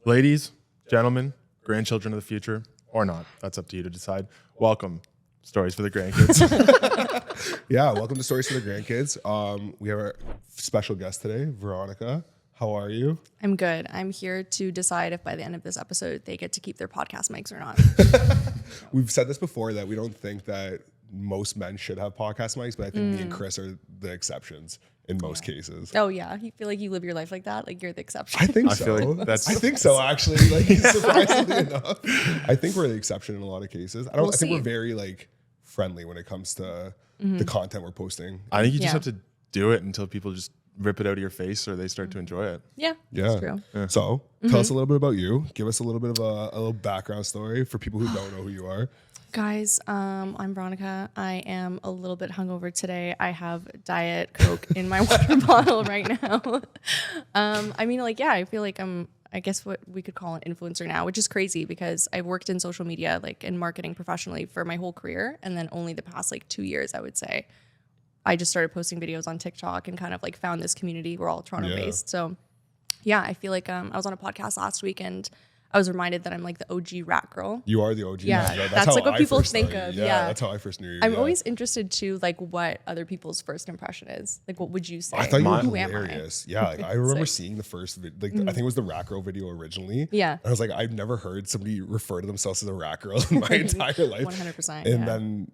Ladies, gentlemen, grandchildren of the future, or not. That's up to you to decide. Welcome. Stories for the grandkids. Yeah, welcome to Stories for the Grandkids. We have our special guest today, Veronica. How are you? I'm good. I'm here to decide if by the end of this episode they get to keep their podcast mics or not. We've said this before that we don't think that most men should have podcast mics, but I think me and Chris are the exceptions in most cases. Oh yeah, you feel like you live your life like that? Like you're the exception? I think I so. feel like that's- I think so, actually. Like surprisingly enough, I think we're the exception in a lot of cases. I think see. we're very like friendly when it comes to the content we're posting. I think you just Yeah. have to do it until people just rip it out of your face or they start to enjoy it. Yeah, Yeah. that's true. So tell us a little bit about you. Give us a little bit of a little background story for people who don't know who you are. Guys, I'm Veronica. I am a little bit hungover today. I have Diet Coke in my water bottle right now. I feel like I guess what we could call an influencer now, which is crazy because I've worked in social media, like in marketing professionally for my whole career. And then only the past like 2 years, I would say, I just started posting videos on TikTok and kind of like found this community. We're all Toronto based. So yeah, I feel like I was on a podcast last week and I was reminded that I'm like the OG rat girl. You are the OG. Yeah, man. that's how like what I people first think saw you. of, Yeah, yeah. that's how I first knew you. I'm yeah. always interested to like what other people's first impression is. Like, what would you say? I thought you were Who am I? hilarious. Yeah, like, I remember Sick. seeing the first, I think it was the rat girl video originally. Yeah. And I was like, I've never heard somebody refer to themselves as a rat girl in my entire life. 100%. And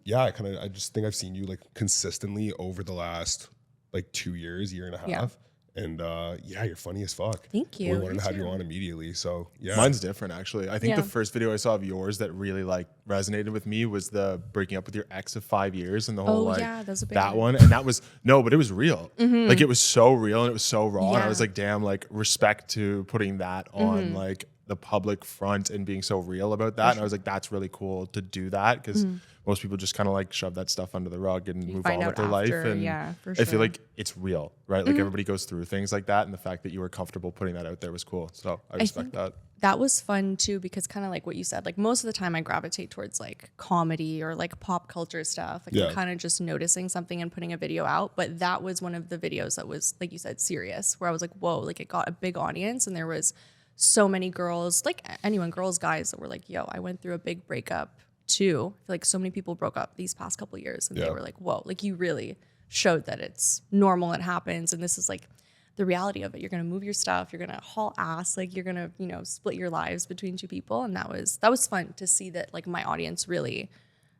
yeah. then, I just think I've seen you like consistently over the last like 2 years, year and a half. Yeah. And you're funny as fuck. Thank you. We wanted You to have too. you on immediately. So yeah. Mine's different, actually. I think Yeah. the first video I saw of yours that really like resonated with me was the breaking up with your ex of 5 years and the whole that was a big that one. one. And that was but it was real. Like it was so real and it was so raw. And I Yeah. was like, damn, like respect to putting that on like the public front and being so real about that. And I was like, that's really cool to do that because most people just kind of like shove that stuff under the rug and move find on with out their life. after, And yeah, for I feel sure. like it's real, right? Like everybody goes through things like that. And the fact that you were comfortable putting that out there was cool. So I respect that. That was fun too because kind of like what you said, like most of the time I gravitate towards like comedy or like pop culture stuff. Like Yeah. I'm kind of just noticing something and putting a video out. But that was one of the videos that was, like you said, serious, where I was like, whoa, like it got a big audience and there was so many girls, like anyone, girls, guys that were like, yo, I went through a big breakup too. I feel like so many people broke up these past couple of years and they Yeah. were like, whoa, like you really showed that it's normal, it happens. And this is like the reality of it. You're going to move your stuff, you're going to haul ass, like you're going to, split your lives between two people. And that was fun to see that like my audience really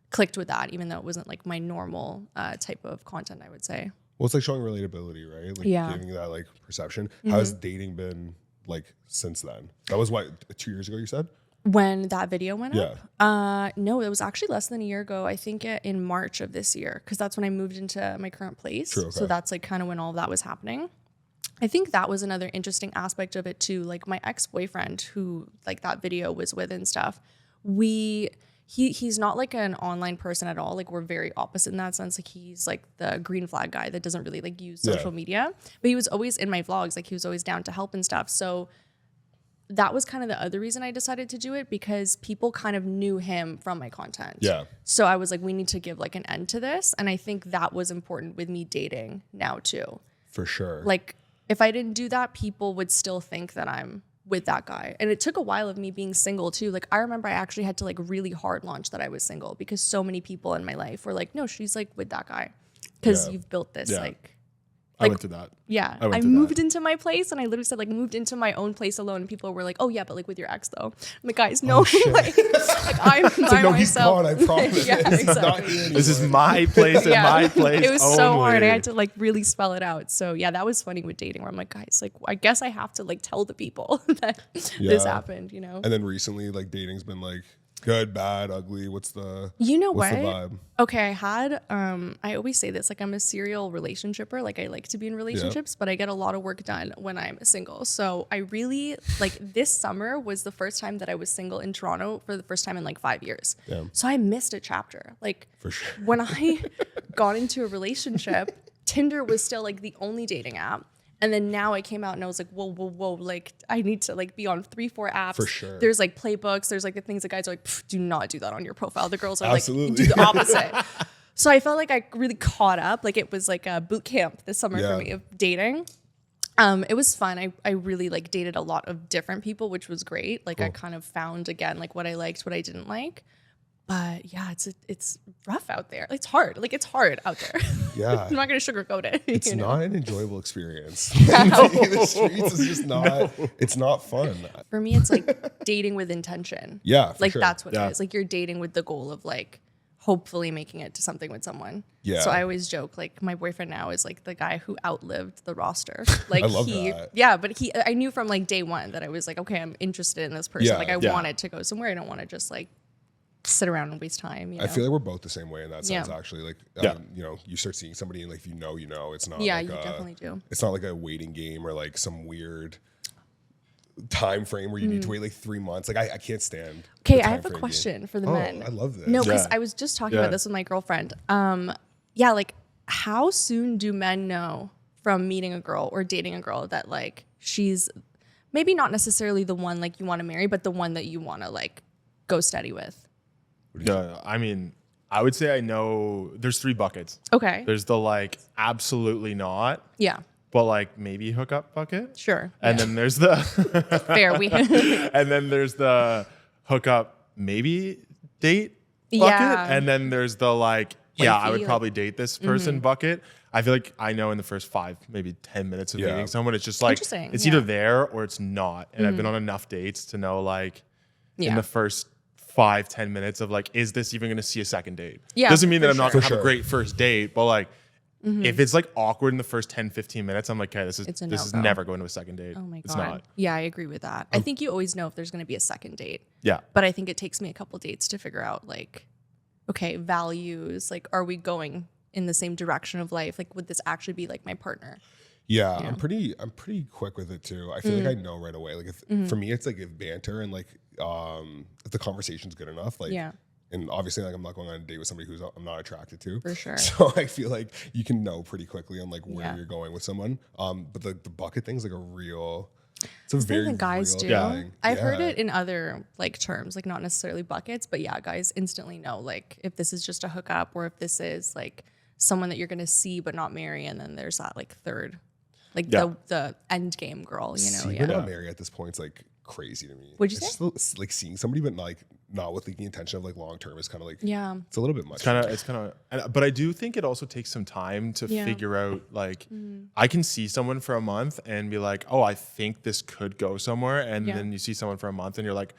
clicked with that, even though it wasn't like my normal type of content, I would say. Well, it's like showing relatability, right? Like Yeah. giving that like perception. How's dating been like since then? That was what, 2 years ago you said? When that video went Yeah. up? No, it was actually less than a year ago. I think in March of this year, because that's when I moved into my current place. True, okay. So that's like kind of when all of that was happening. I think that was another interesting aspect of it too. Like my ex-boyfriend who like that video was with and stuff, he's not like an online person at all. Like we're very opposite in that sense. Like he's like the green flag guy that doesn't really like use social media, but he was always in my vlogs. Like he was always down to help and stuff. So that was kind of the other reason I decided to do it, because people kind of knew him from my content. Yeah. So I was like, we need to give like an end to this. And I think that was important with me dating now too. For sure. Like if I didn't do that, people would still think that I'm with that guy. And it took a while of me being single too. Like I remember I actually had to like really hard launch that I was single because so many people in my life were like, no, she's like with that guy. Because Yeah. you've built this Yeah. like I went through that. yeah, I went I through that. moved into my place and I literally said like moved into my own place alone. And people were like, "Oh yeah, but like with your ex though." I'm like, guys, no, like I'm by no, he's myself. gone, I promise. Yeah, It's not exactly. here This is anymore. my place and my place It was so hard. I only. had to like really spell it out. So yeah, that was funny with dating where I'm like, guys, like I guess I have to like tell the people that this Yeah. happened, you know? And then recently, like dating's been like good, bad, ugly. What's the You know what's what? the vibe? Okay, I had I always say this, like I'm a serial relationshipper. Like I like to be in relationships, but I get a lot of work done when I'm single. So I really like this summer was the first time that I was single in Toronto for the first time in like 5 years. Damn. So I missed a chapter. Like For sure. when I got into a relationship, Tinder was still like the only dating app. And then now I came out and I was like, whoa, like I need to like be on 3-4 apps. For sure. There's like playbooks. There's like the things that guys are like, do not do that on your profile. The girls are Absolutely. like, do the opposite. So I felt like I really caught up. Like it was like a boot camp this summer Yeah. for me of dating. It was fun. I really like dated a lot of different people, which was great. Like I kind of found again like what I liked, what I didn't like. But yeah, it's rough out there. It's hard. Like it's hard out there. Yeah. I'm not gonna sugarcoat it. It's not an enjoyable experience. The streets is just not, it's not fun. For me, it's like dating with intention. Yeah, for like sure. that's what it is. Like you're dating with the goal of like hopefully making it to something with someone. Yeah. So I always joke like my boyfriend now is like the guy who outlived the roster. Like I love that. Yeah, but I knew from like day one that I was like, okay, I'm interested in this person. Yeah. Like I wanted to go somewhere. I don't want to just like sit around and waste time. You know? I feel like we're both the same way in that sense, Yeah. actually. Like, Yeah. you know, you start seeing somebody and like, you know, it's not Yeah, like you definitely do. It's not like a waiting game or like some weird time frame where you need to wait like 3 months. Like I can't stand. Okay, the I time have a frame question game. for the men. I love this. No, because Yeah. I was just talking Yeah. about this with my girlfriend. Yeah, like how soon do men know from meeting a girl or dating a girl that like she's maybe not necessarily the one like you want to marry, but the one that you want to like go steady with? No, I mean, I would say I know there's 3 buckets. Okay. There's the like absolutely not, Yeah. but like maybe hookup bucket. Sure. And then there's the Fair. We and then there's the hookup maybe date bucket. Yeah. And then there's the like, yeah, I would Wifey, probably date this person bucket. I feel like I know in the first 5, maybe 10 minutes of Yeah. meeting someone, it's just like Interesting, it's yeah. either there or it's not. And I've been on enough dates to know like in Yeah. the first 5-10 minutes of like, is this even going to see a second date? Yeah, Doesn't mean that for I'm not sure. going to have For a great first date, but like if it's like awkward in the first 10-15 minutes, I'm like, okay, this It's a is no-go. never going to a second date. Oh my God. It's not. Yeah, I agree with that. I think you always know if there's going to be a second date. Yeah. But I think it takes me a couple dates to figure out like, okay, values, like are we going in the same direction of life? Like would this actually be like my partner? Yeah, I'm pretty quick with it too. I feel like I know right away. Like if for me, it's like if banter and like if the conversation's good enough, like Yeah. and obviously like I'm not going on a date with somebody who's I'm not attracted to. For sure. So I feel like you can know pretty quickly on like where Yeah. you're going with someone. But the bucket thing's like a real it's a Thing very that guys real do. thing. I've heard Yeah. it in other like terms, like not necessarily buckets, but yeah, guys instantly know like if this is just a hookup or if this is like someone that you're gonna see but not marry, and then there's that like third, like Yeah. the end game girl, you know? See, Yeah. but not married at this point is like crazy to me. What'd you It's say? just, like seeing somebody, but like not with like, the intention of like long term is kind of like Yeah. it's a little bit much. It's kind of, but I do think it also takes some time to Yeah. figure out. Like, I can see someone for a month and be like, "Oh, I think this could go somewhere," and Yeah. then you see someone for a month and you're like,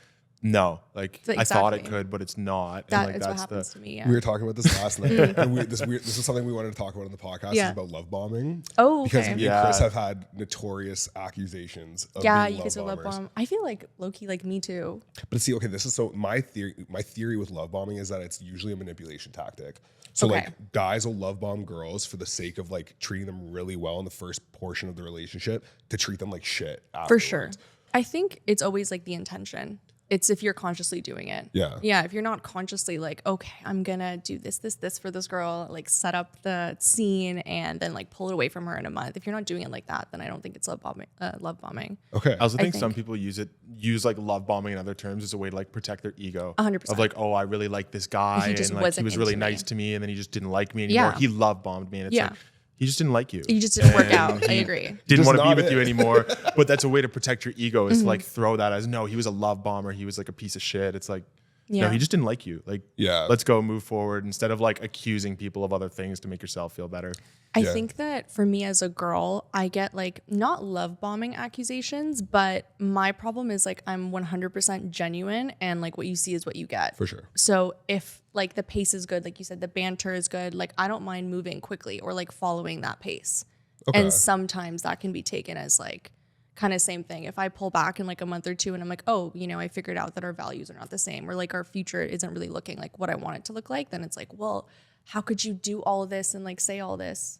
"No, like So I thought it exactly. could, but it's not." That and is like what happens to me. Yeah. We were talking about this last night. And this is something we wanted to talk about on the podcast. Yeah. Is about love bombing. Oh, Because okay. me and Chris have had notorious accusations of Yeah, being you guys are love bombers. bomb. I feel like low-key like me too. But see, okay, this is so my theory with love bombing is that it's usually a manipulation tactic. So Okay. like guys will love bomb girls for the sake of like treating them really well in the first portion of the relationship to treat them like shit For afterwards. sure. I think it's always like the intention. It's if you're consciously doing it. Yeah. Yeah. If you're not consciously like, okay, I'm gonna do this for this girl, like set up the scene and then like pull it away from her in a month. If you're not doing it like that, then I don't think it's love bombing. Okay. I also think some think- people use like love bombing in other terms as a way to like protect their ego. 100%. Of like, oh, I really like this guy, He just and like he wasn't was really into me. nice to me, and then he just didn't like me anymore. Yeah. He love bombed me, and it's Yeah. like he just didn't like you. You just didn't work And out. I he agree. Didn't Just want to be not with it. you anymore. But that's a way to protect your ego is to like Mm-hmm. throw that as no, he was a love bomber. He was like a piece of shit. It's like, no, Yeah. he just didn't like you. Like, Yeah. let's go move forward instead of like accusing people of other things to make yourself feel better. I Yeah. think that for me as a girl, I get like not love bombing accusations, but my problem is like I'm 100% genuine and like what you see is what you get. For sure. So if like the pace is good, like you said, the banter is good, like I don't mind moving quickly or like following that pace. Okay. And sometimes that can be taken as like kind of same thing. If I pull back in like a month or two and I'm like, oh, you know, I figured out that our values are not the same or like our future isn't really looking like what I want it to look like, then it's like, well, how could you do all of this and like say all this?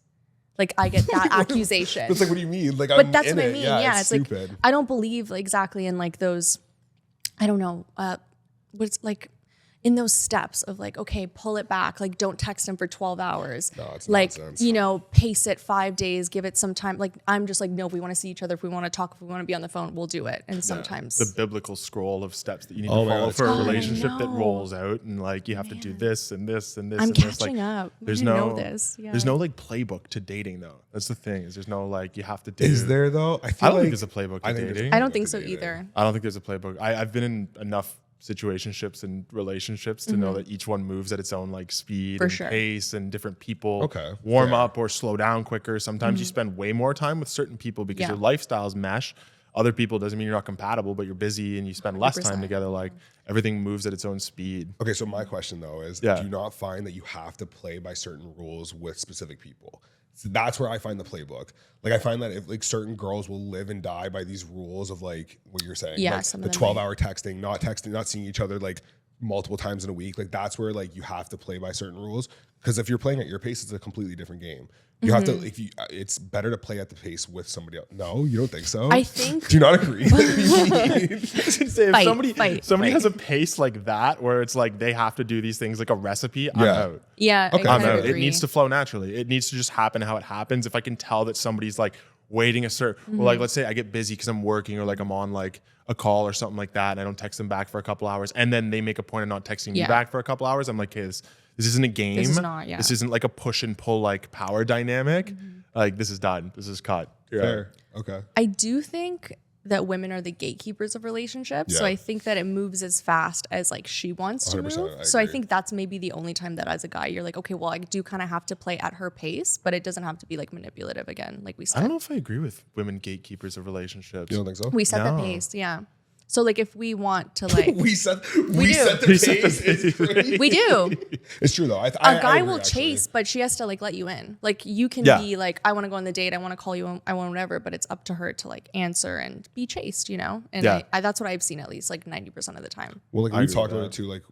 Like I get that accusation. It's like, what do you mean? Like, But I'm that's in what I it. mean. Yeah, Yeah, it's it's stupid. like I don't believe exactly in like those. I don't know. What's like in those steps of like, okay, pull it back. Like, don't text him for 12 hours. No, it's like, nonsense. you know, pace it 5 days, give it some time. Like, I'm just like, no, if we want to see each other, if we want to talk, if we want to be on the phone, we'll do it. And sometimes the biblical scroll of steps that you need Oh to my follow God, for a I relationship that know. rolls out, and like you have to do this and this and this. I'm and this. catching Like, up. There's I didn't no know this. Yeah. There's no like playbook to dating though. That's the thing. Is there's no like you have to do. Is there though? I I don't like, think there's a playbook to dating. I don't think so either. I don't think there's a playbook. I've been in enough situationships and relationships to know that each one moves at its own like speed For and sure. pace, and different people warm up or slow down quicker. Sometimes you spend way more time with certain people because your lifestyles mesh. Other people doesn't mean you're not compatible, but you're busy and you spend less time 100%. together. Like everything moves at its own speed. Okay, so my question though is, do you not find that you have to play by certain rules with specific people? So that's where I find the playbook. Like I find that if like certain girls will live and die by these rules of like what you're saying, Yeah, like some of the them 12-hour texting, not seeing each other like multiple times in a week. Like that's where like you have to play by certain rules, because if you're playing at your pace, it's a completely different game. You have to, if you, it's better to play at the pace with somebody else. No, you don't think so? I think. Do you not agree? If somebody has a pace like that where it's like they have to do these things like a recipe, I'm out. Yeah. Okay. I I'm kind of out. It agree. needs to flow naturally. It needs to just happen how it happens. If I can tell that somebody's like waiting a certain, or like let's say I get busy because I'm working or like I'm on like a call or something like that, and I don't text them back for a couple hours, and then they make a point of not texting me back for a couple hours, I'm like, hey, this isn't a game. This is not, This isn't like a push and pull like power dynamic. Like this is done. This is cut. You're out. Fair. Okay. I do think that women are the gatekeepers of relationships. So Yeah. I think that it moves as fast as like she wants to 100%, move. I So I agree. think that's maybe the only time that as a guy, you're like, okay, well, I do kind of have to play at her pace, but it doesn't have to be like manipulative again, like we I said. don't know if I agree with women gatekeepers of relationships. You don't think so? We set No. the pace, yeah. So like if we want to like, we set do. the pace. It's crazy. we do. It's true though. A guy will chase, but she has to like let you in. Like you can be like, I want to go on the date, I want to call you, I want whatever, but it's up to her to like answer and be chased, you know? And I that's what I've seen at least like 90% of the time. Well, like I we agree talked with about it too. Like,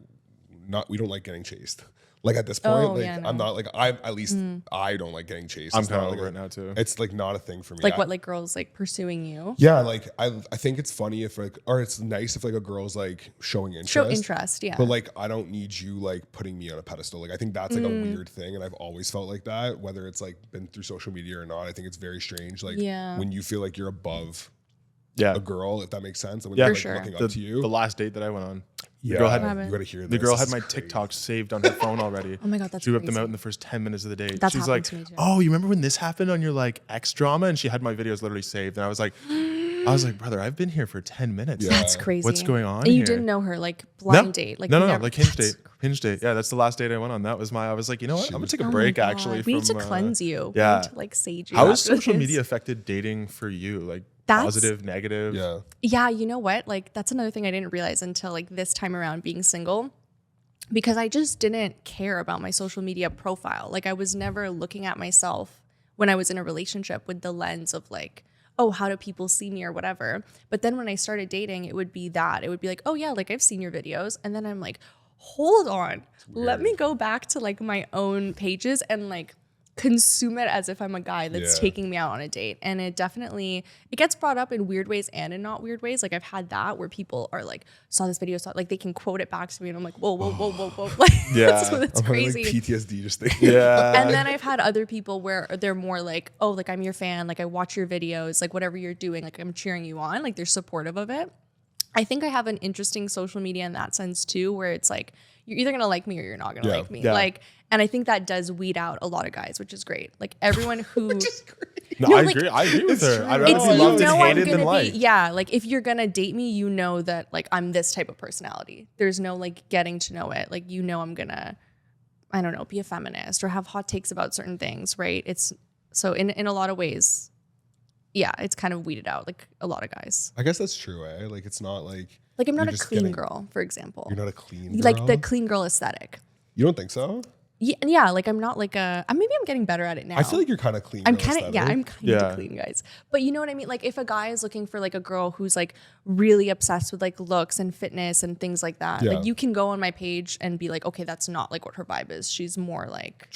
we don't like getting chased. Like at this point, Oh, like yeah, no. I'm not like at least I don't like getting chased. I'm It's kind not of like over it now too. It's like not a thing for me. Like what, like girls like pursuing you? Yeah, like I think it's funny if like, or it's nice if like a girl's like showing interest. Show interest, yeah. But like I don't need you like putting me on a pedestal. Like I think that's like a weird thing, and I've always felt like that. Whether it's like been through social media or not, I think it's very strange. Like when you feel like you're above a girl, if that makes sense. And when Yeah. they're For like sure. looking up to you. The last date that I went on. Yeah, girl had- you gotta hear this. The girl had This my is crazy. TikToks saved on her phone already. Oh my God, that's She whipped them crazy. out in the first 10 minutes of the date. That's She's happened like, to me too. oh, you remember when this happened on your like ex drama? And she had my videos literally saved. And I was like, brother, I've been here for 10 minutes. Yeah. That's crazy. What's going on And you here? didn't know her like blind date. Like no, never- like hinge That's date. Hinge date. Yeah, that's the last date I went on. That was I was like, you know what? I'm gonna take a Oh my break God. actually. We need to from, cleanse you. yeah. We need to like sage you. How has after social this. media affected dating for you? Like That's- positive, negative? Yeah. Yeah, you know what? Like that's another thing I didn't realize until like this time around being single. Because I just didn't care about my social media profile. Like I was never looking at myself when I was in a relationship with the lens of like, oh, how do people see me or whatever. But then when I started dating, it would be that. It would be like, oh yeah, like I've seen your videos. And then I'm like, hold on. Let me go back to like my own pages and like consume it as if I'm a guy that's taking me out on a date. And it definitely, it gets brought up in weird ways and in not weird ways. Like I've had that where people are like, saw this video, like they can quote it back to me and I'm like, whoa. Like, Yeah. that's I'm having, crazy. like PTSD just thinking. Yeah. And then I've had other people where they're more like, oh, like I'm your fan, like I watch your videos, like whatever you're doing, like I'm cheering you on, like they're supportive of it. I think I have an interesting social media in that sense too, where it's like, you're either gonna like me or you're not gonna like me. Yeah. Like, and I think that does weed out a lot of guys, which is great. Like everyone who No, No, I like, agree. I agree with her. I don't it's know. I you loved it, know I'm hated, gonna then be liked. yeah, like if you're gonna date me, you know that like I'm this type of personality. There's no like getting to know it. Like you know I'm gonna, I don't know, be a feminist or have hot takes about certain things, right? It's so in a lot of ways, yeah, it's kind of weeded out like a lot of guys. I guess that's true, eh? Like it's not like Like I'm not you're a just clean getting- girl, for example. You're not a clean girl. Like the clean girl aesthetic. You don't think so? Yeah, like I'm not like maybe I'm getting better at it now. I feel like you're kind of clean. I'm kind of clean, guys. But you know what I mean? Like if a guy is looking for like a girl who's like really obsessed with like looks and fitness and things like that, like you can go on my page and be like, okay, that's not like what her vibe is. She's more like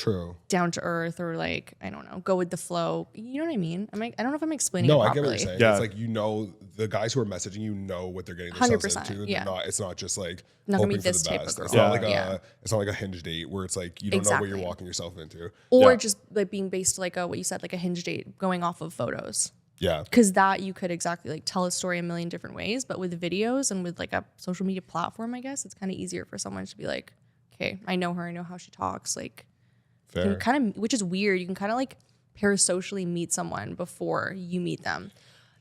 down to earth, or like, I don't know, go with the flow. You know what I mean? I don't know if I'm explaining it properly. I get what you're saying. Yeah. It's like, you know, the guys who are messaging, you know what they're getting themselves into. Yeah. It's not just like not hoping gonna be this for the type best. of girl. It's not like a Hinge date where it's like you don't know what you're walking yourself into. Or just like being based like what you said, like a Hinge date going off of photos. Yeah. Because that you could exactly like tell a story a million different ways. But with videos and with like a social media platform, I guess it's kind of easier for someone to be like, okay, I know her, I know how she talks. Like, kind of, which is weird. You can kind of like parasocially meet someone before you meet them.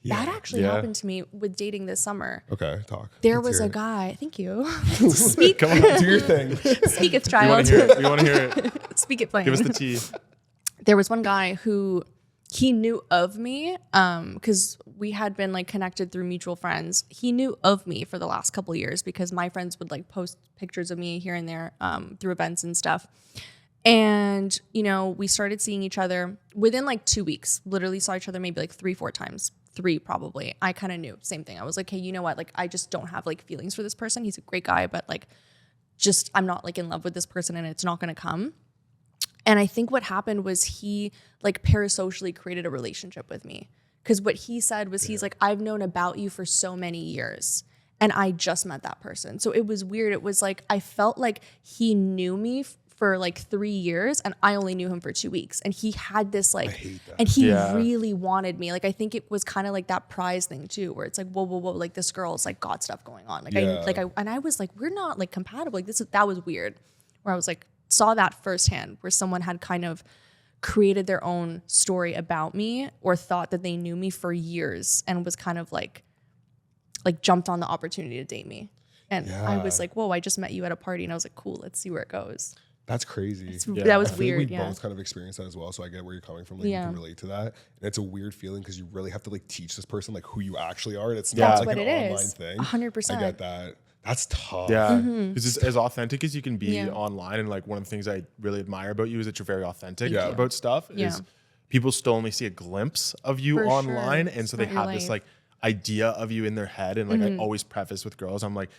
Yeah. That actually happened to me with dating this summer. Okay, talk. There was a guy. Thank you. Speak. Come on, do your thing. Speak it, child. We want to hear it. Speak it plain. Give us the tea. There was one guy who he knew of me because we had been like connected through mutual friends. He knew of me for the last couple of years because my friends would like post pictures of me here and there through events and stuff. And, you know, we started seeing each other within like 2 weeks, literally saw each other maybe like 3-4 times. 3 probably. I kind of knew, same thing. I was like, hey, you know what? Like, I just don't have like feelings for this person. He's a great guy, but like, just, I'm not like in love with this person and it's not going to come. And I think what happened was he like parasocially created a relationship with me. Because what he said was he's like, I've known about you for so many years and I just met that person. So it was weird. It was like, I felt like he knew me for like 3 years and I only knew him for 2 weeks. And he had this like, and he really wanted me. Like, I think it was kind of like that prize thing too, where it's like, whoa, like this girl's like got stuff going on. Like I was like, we're not like compatible. Like that was weird, where I was like, saw that firsthand where someone had kind of created their own story about me or thought that they knew me for years and was kind of like jumped on the opportunity to date me. And I was like, whoa, I just met you at a party. And I was like, cool, let's see where it goes. That's crazy. That was weird. We both kind of experienced that as well. So I get where you're coming from. Like you can relate to that. And it's a weird feeling because you really have to like teach this person like who you actually are. And it's not like an online thing. 100%. I get that. That's tough. Yeah. Because as authentic as you can be online, and like one of the things I really admire about you is that you're very authentic about stuff. Is people still only see a glimpse of you online. And so they have this like idea of you in their head. And like I always preface with girls, I'm like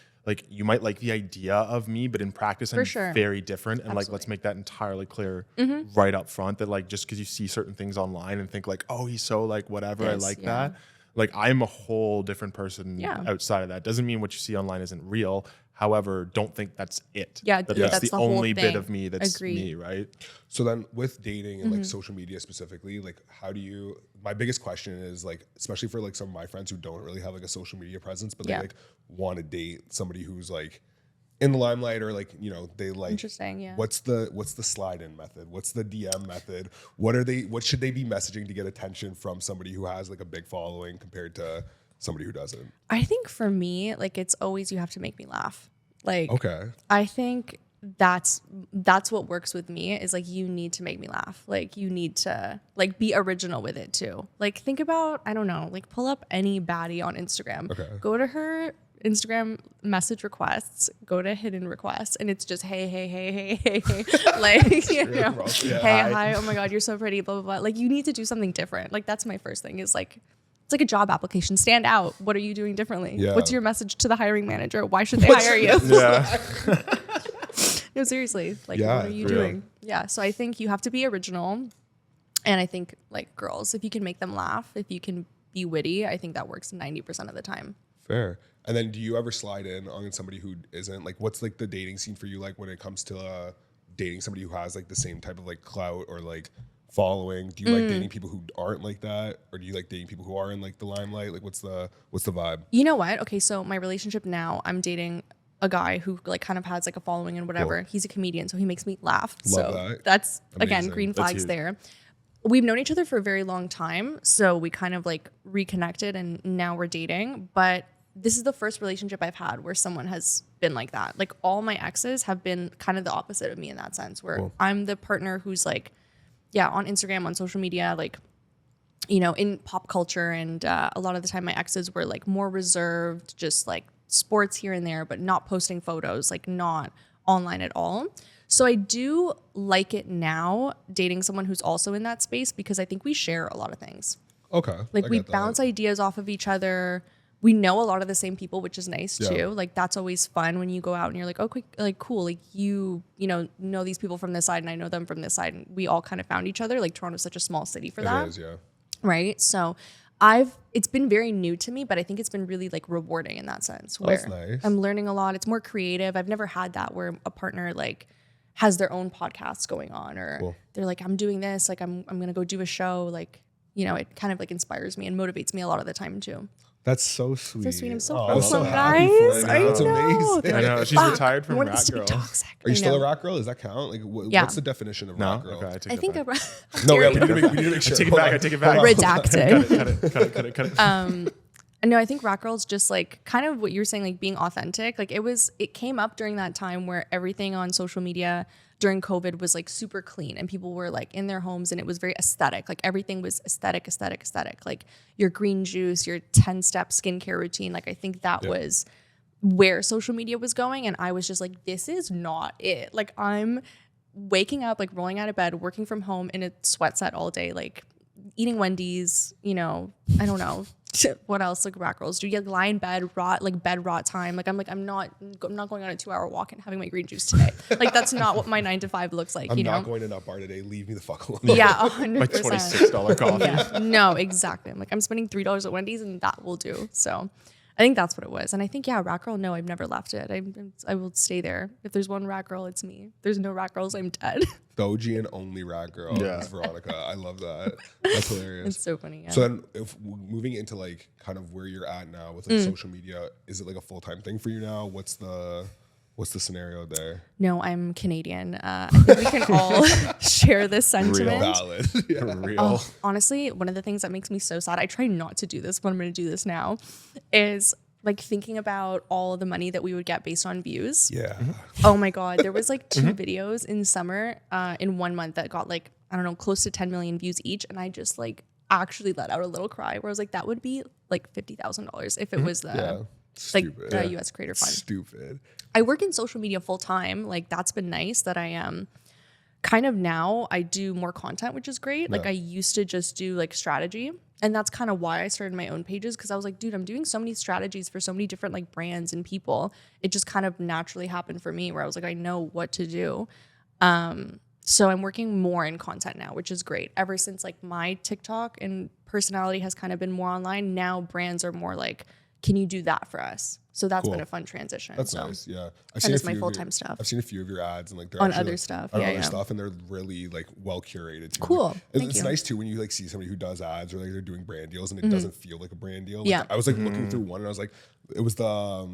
you might like the idea of me, but in practice I'm very different. And like let's make that entirely clear right up front, that like just because you see certain things online and think like, oh, he's so like whatever, I like that. Like I'm a whole different person outside of that. Doesn't mean what you see online isn't real. However, don't think that's it. Yeah, that's the only bit of me that's me, right? So then with dating and like social media specifically, like how do you, my biggest question is like, especially for like some of my friends who don't really have like a social media presence, but they like want to date somebody who's like in the limelight, or like, you know, they like, interesting, what's the slide in method? What's the DM method? What should they be messaging to get attention from somebody who has like a big following compared to somebody who doesn't? I think for me, like it's always, you have to make me laugh. Like, okay. I think that's what works with me, is like, you need to make me laugh. Like you need to like be original with it too. Like think about, I don't know, like pull up any baddie on Instagram, go to her Instagram message requests, go to hidden requests, and it's just hey like, you know, hey, hi, oh my god, you're so pretty, blah blah blah. Like you need to do something different. Like that's my first thing, is like, it's like a job application. Stand out. What are you doing differently? What's your message to the hiring manager? Why should they hire you? No, seriously. Like, what are you doing? Yeah. So I think you have to be original. And I think like girls, if you can make them laugh, if you can be witty, I think that works 90% of the time. Fair. And then do you ever slide in on somebody who isn't? Like, what's like the dating scene for you like when it comes to dating somebody who has like the same type of like clout or like following? Do you like dating people who aren't like that, or do you like dating people who are in like the limelight? Like what's the vibe? You know what? Okay, so my relationship now, I'm dating a guy who like kind of has like a following and whatever. Cool. He's a comedian, so he makes me laugh. Love so that. That's amazing. Again, green flags there. We've known each other for a very long time, so we kind of like reconnected and now we're dating. But this is the first relationship I've had where someone has been like that. Like all my exes have been kind of the opposite of me in that sense, where I'm the partner who's like, on Instagram, on social media, like, you know, in pop culture. And a lot of the time my exes were like more reserved, just like sports here and there, but not posting photos, like not online at all. So I do like it now, dating someone who's also in that space, because I think we share a lot of things. Okay. Like we bounce ideas off of each other. We know a lot of the same people, which is nice too. Like that's always fun when you go out and you're like, oh, like cool. Like you know these people from this side and I know them from this side. And we all kind of found each other. Like Toronto's such a small city for that. It is, yeah. Right. So it's been very new to me, but I think it's been really like rewarding in that sense where that's nice. I'm learning a lot. It's more creative. I've never had that where a partner like has their own podcasts going on, or they're like, I'm doing this, like I'm going to go do a show. Like, it kind of like inspires me and motivates me a lot of the time too. That's so sweet. So sweet. I'm so awesome, guys. I know. That's amazing. I know. She's retired from Rat Rat Girl. Are you still a rat girl? Does that count? Like, what's the definition of rat girl? Okay, I think back. No, yeah, we need to make sure. I take it back. Redacted. Cut it. No, I think rat girl is just like kind of what you're saying, like being authentic. Like it came up during that time where everything on social media during COVID was like super clean and people were like in their homes and it was very aesthetic. Like everything was aesthetic. Like your green juice, your 10-step skincare routine. Like I think that was where social media was going. And I was just like, this is not it. Like I'm waking up, like rolling out of bed, working from home in a sweat set all day, like eating Wendy's, I don't know. What else like rat girls do? You lie in bed, bed rot time. Like I'm not going on a 2-hour walk and having my green juice today. Like that's not what my 9 to 5 looks like. I'm not going to Nut Bar today. Leave me the fuck alone. Yeah, 100%. My $26 coffee. Yeah, no, exactly. I'm like I'm spending $3 at Wendy's and that will do. So I think that's what it was. And I think rat girl. No, I've never left it. I will stay there. If there's one rat girl, it's me. If there's no rat girls, I'm dead. The OG and only rat girl is Veronica. I love that. That's hilarious. It's so funny. Yeah. So then, if moving into like kind of where you're at now with like social media, is it like a full-time thing for you now? What's the scenario there? No, I'm Canadian. I think we can all share this sentiment. Valid. Real. Oh, honestly, one of the things that makes me so sad, I try not to do this, but I'm going to do this now, is like thinking about all of the money that we would get based on views. Yeah. Oh my God. There was like 2 videos in summer in 1 month that got like, I don't know, close to 10 million views each. And I just like actually let out a little cry where I was like, that would be like $50,000 if it was the US Creator Fund. Stupid. I work in social media full time. Like that's been nice that I am kind of now I do more content, which is great. Like I used to just do like strategy. And that's kind of why I started my own pages, because I was like, dude, I'm doing so many strategies for so many different like brands and people. It just kind of naturally happened for me where I was like, I know what to do. So I'm working more in content now, which is great. Ever since like my TikTok and personality has kind of been more online, now brands are more like, can you do that for us? So that's been a fun transition. That's nice. Yeah. I've seen my full-time stuff. I've seen a few of your ads and like they're on actually, other stuff. On other stuff, and they're really like well curated too. Cool. Like, it's nice too when you like see somebody who does ads or like they're doing brand deals and it doesn't feel like a brand deal. Like, I was like looking through one and I was like, it was the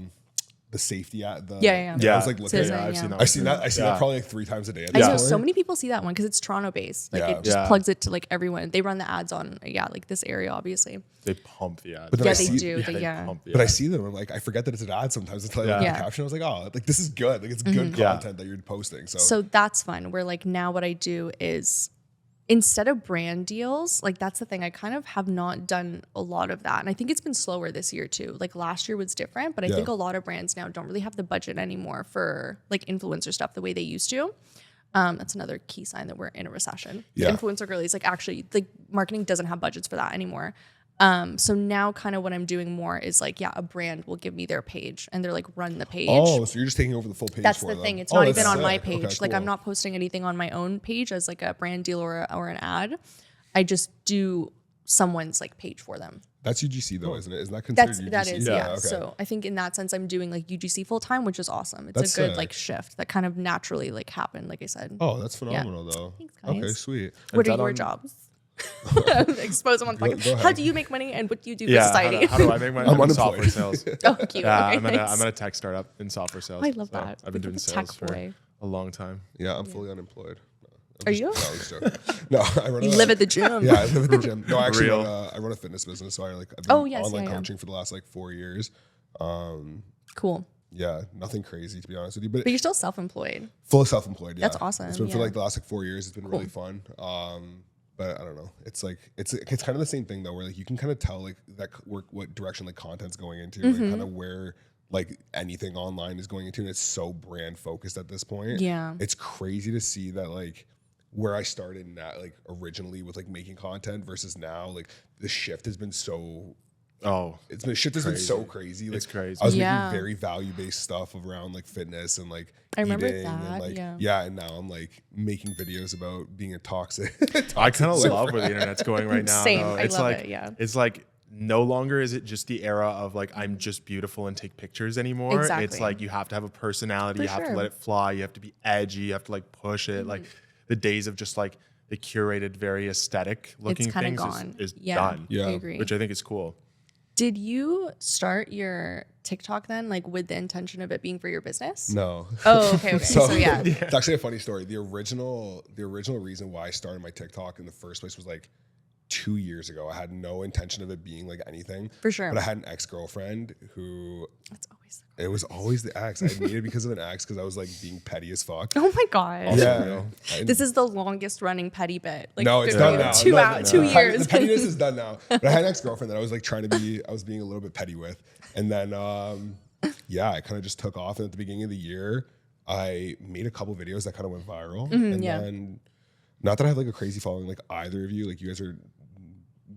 safety ad. Yeah. I was like looking at I've seen that. I see that probably like 3 times a day. I know so many people see that one because it's Toronto based. Like it just Yeah. plugs it to like everyone. They run the ads on like this area, obviously. They pump the ad. But then Yeah, I they see- do. They Yeah. pump the But I ad. see them. I'm like, I forget that it's an ad sometimes until I look at Yeah. the caption. I was like, oh, like this is good. Like it's good content that you're posting. So that's fun. Where like now what I do is instead of brand deals, like that's the thing. I kind of have not done a lot of that. And I think it's been slower this year too. Like last year was different, but I think a lot of brands now don't really have the budget anymore for like influencer stuff the way they used to. That's another key sign that we're in a recession. Yeah. Influencer girlies, like actually like marketing doesn't have budgets for that anymore. So now kind of what I'm doing more is like, a brand will give me their page and they're like, run the page. Oh, so you're just taking over the full page. That's for the them. thing. It's Oh, not that's even on my sick. page. Okay, Like I'm cool. not posting anything on my own page as like a brand deal or an ad. I just do someone's like page for them. That's UGC though, isn't it? Isn't that considered That UGC? is, Yeah, yeah. okay. So I think in that sense, I'm doing like UGC full time, which is awesome. It's That's a good sick. like shift that kind of naturally like happened. Like I said. Oh, that's phenomenal though. Thanks, guys. Okay, sweet. What are that your on- jobs? Expose them on the Go podcast. How ahead. do you make money and what do you do for Yeah. society? How do I make money? I'm I'm in software unemployed. sales. Oh, cute. Yeah, Okay, I'm nice. at a tech startup in software sales. I love So that. I've been doing Like a sales tech for boy. a long time. Yeah, I'm fully unemployed. Are you? No, I'm just joking. No, I run You a- live at the gym. Yeah, I live at the gym. No, I actually Real. I run a fitness business, so I've been Oh, yes, online yeah, yeah. coaching for the last like 4 years. Cool. Yeah, nothing crazy to be honest with you, but But you're still self-employed. full self-employed. Yeah, That's awesome, It's been for yeah. like the last like 4 years. It's been really fun. But I don't know. It's like it's kind of the same thing though, where like you can kind of tell like that what direction like content's going into, and kind of where like anything online is going into, and it's so brand focused at this point. Yeah. It's crazy to see that like where I started now, like originally with like making content versus now, like the shift has been so shift has been so crazy. Like, it's crazy. I was making very value-based stuff around like fitness and like I remember eating that, and like and now I'm like making videos about being a toxic I kind of love where the internet's going right now. Same. Though. I It's love like, it, yeah. It's like no longer is it just the era of like I'm just beautiful and take pictures anymore. Exactly. It's like you have to have a personality, For you have to let it fly, you have to be edgy, you have to like push it. Like the days of just like the curated, very aesthetic looking It's kinda things gone. is Yeah. done. Yeah. I agree. Which I think is cool. Did you start your TikTok then, like with the intention of it being for your business? No. Oh, okay. So yeah. It's actually a funny story. The original reason why I started my TikTok in the first place was like 2 years ago. I had no intention of it being like anything. For sure. But I had an ex-girlfriend who That's always it was always the ex. I made it because of an ex because I was like being petty as fuck. Oh my god. Yeah. This is the longest running petty bit. Like No, it's done now. 2 years. The pettiness is done now. But I had an ex-girlfriend that I was like I was being a little bit petty with. And then I kind of just took off. And at the beginning of the year, I made a couple videos that kind of went viral. And then not that I have like a crazy following like either of you. Like you guys are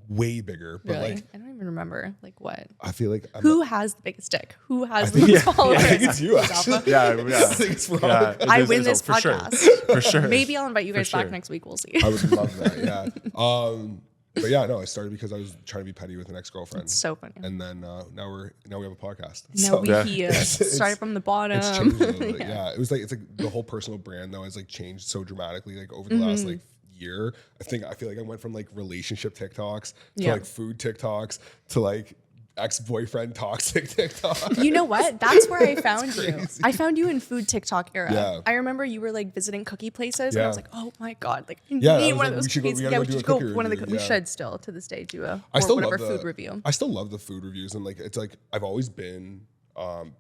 way bigger. But Really? like I don't even remember. Like what? I feel like Who has the biggest dick? Who has the most followers? I think it's you actually. Yeah. I think it's Veronica. I win this for sure. podcast. For sure. Maybe I'll invite you guys back sure. next week. We'll see. I would love that. Yeah. But yeah, no, I started because I was trying to be petty with an ex-girlfriend. It's so funny. And then now we have a podcast. Now we here. Started from the bottom. It's changed a little bit. Yeah. It's like the whole personal brand though has like changed so dramatically like over the last like year. I feel like I went from like relationship TikToks to like food TikToks to like ex-boyfriend toxic TikTok. You know what? That's where I found you. I found you in food TikTok era. Yeah. I remember you were like visiting cookie places, and I was like, oh my god, like I Yeah, I need was one like, of those we should go- cookies. we gotta Yeah, go we do a should go cookie one of the. review, We yeah. should still to this day do a I still whatever love food review. I still love the food reviews and like it's like I've always been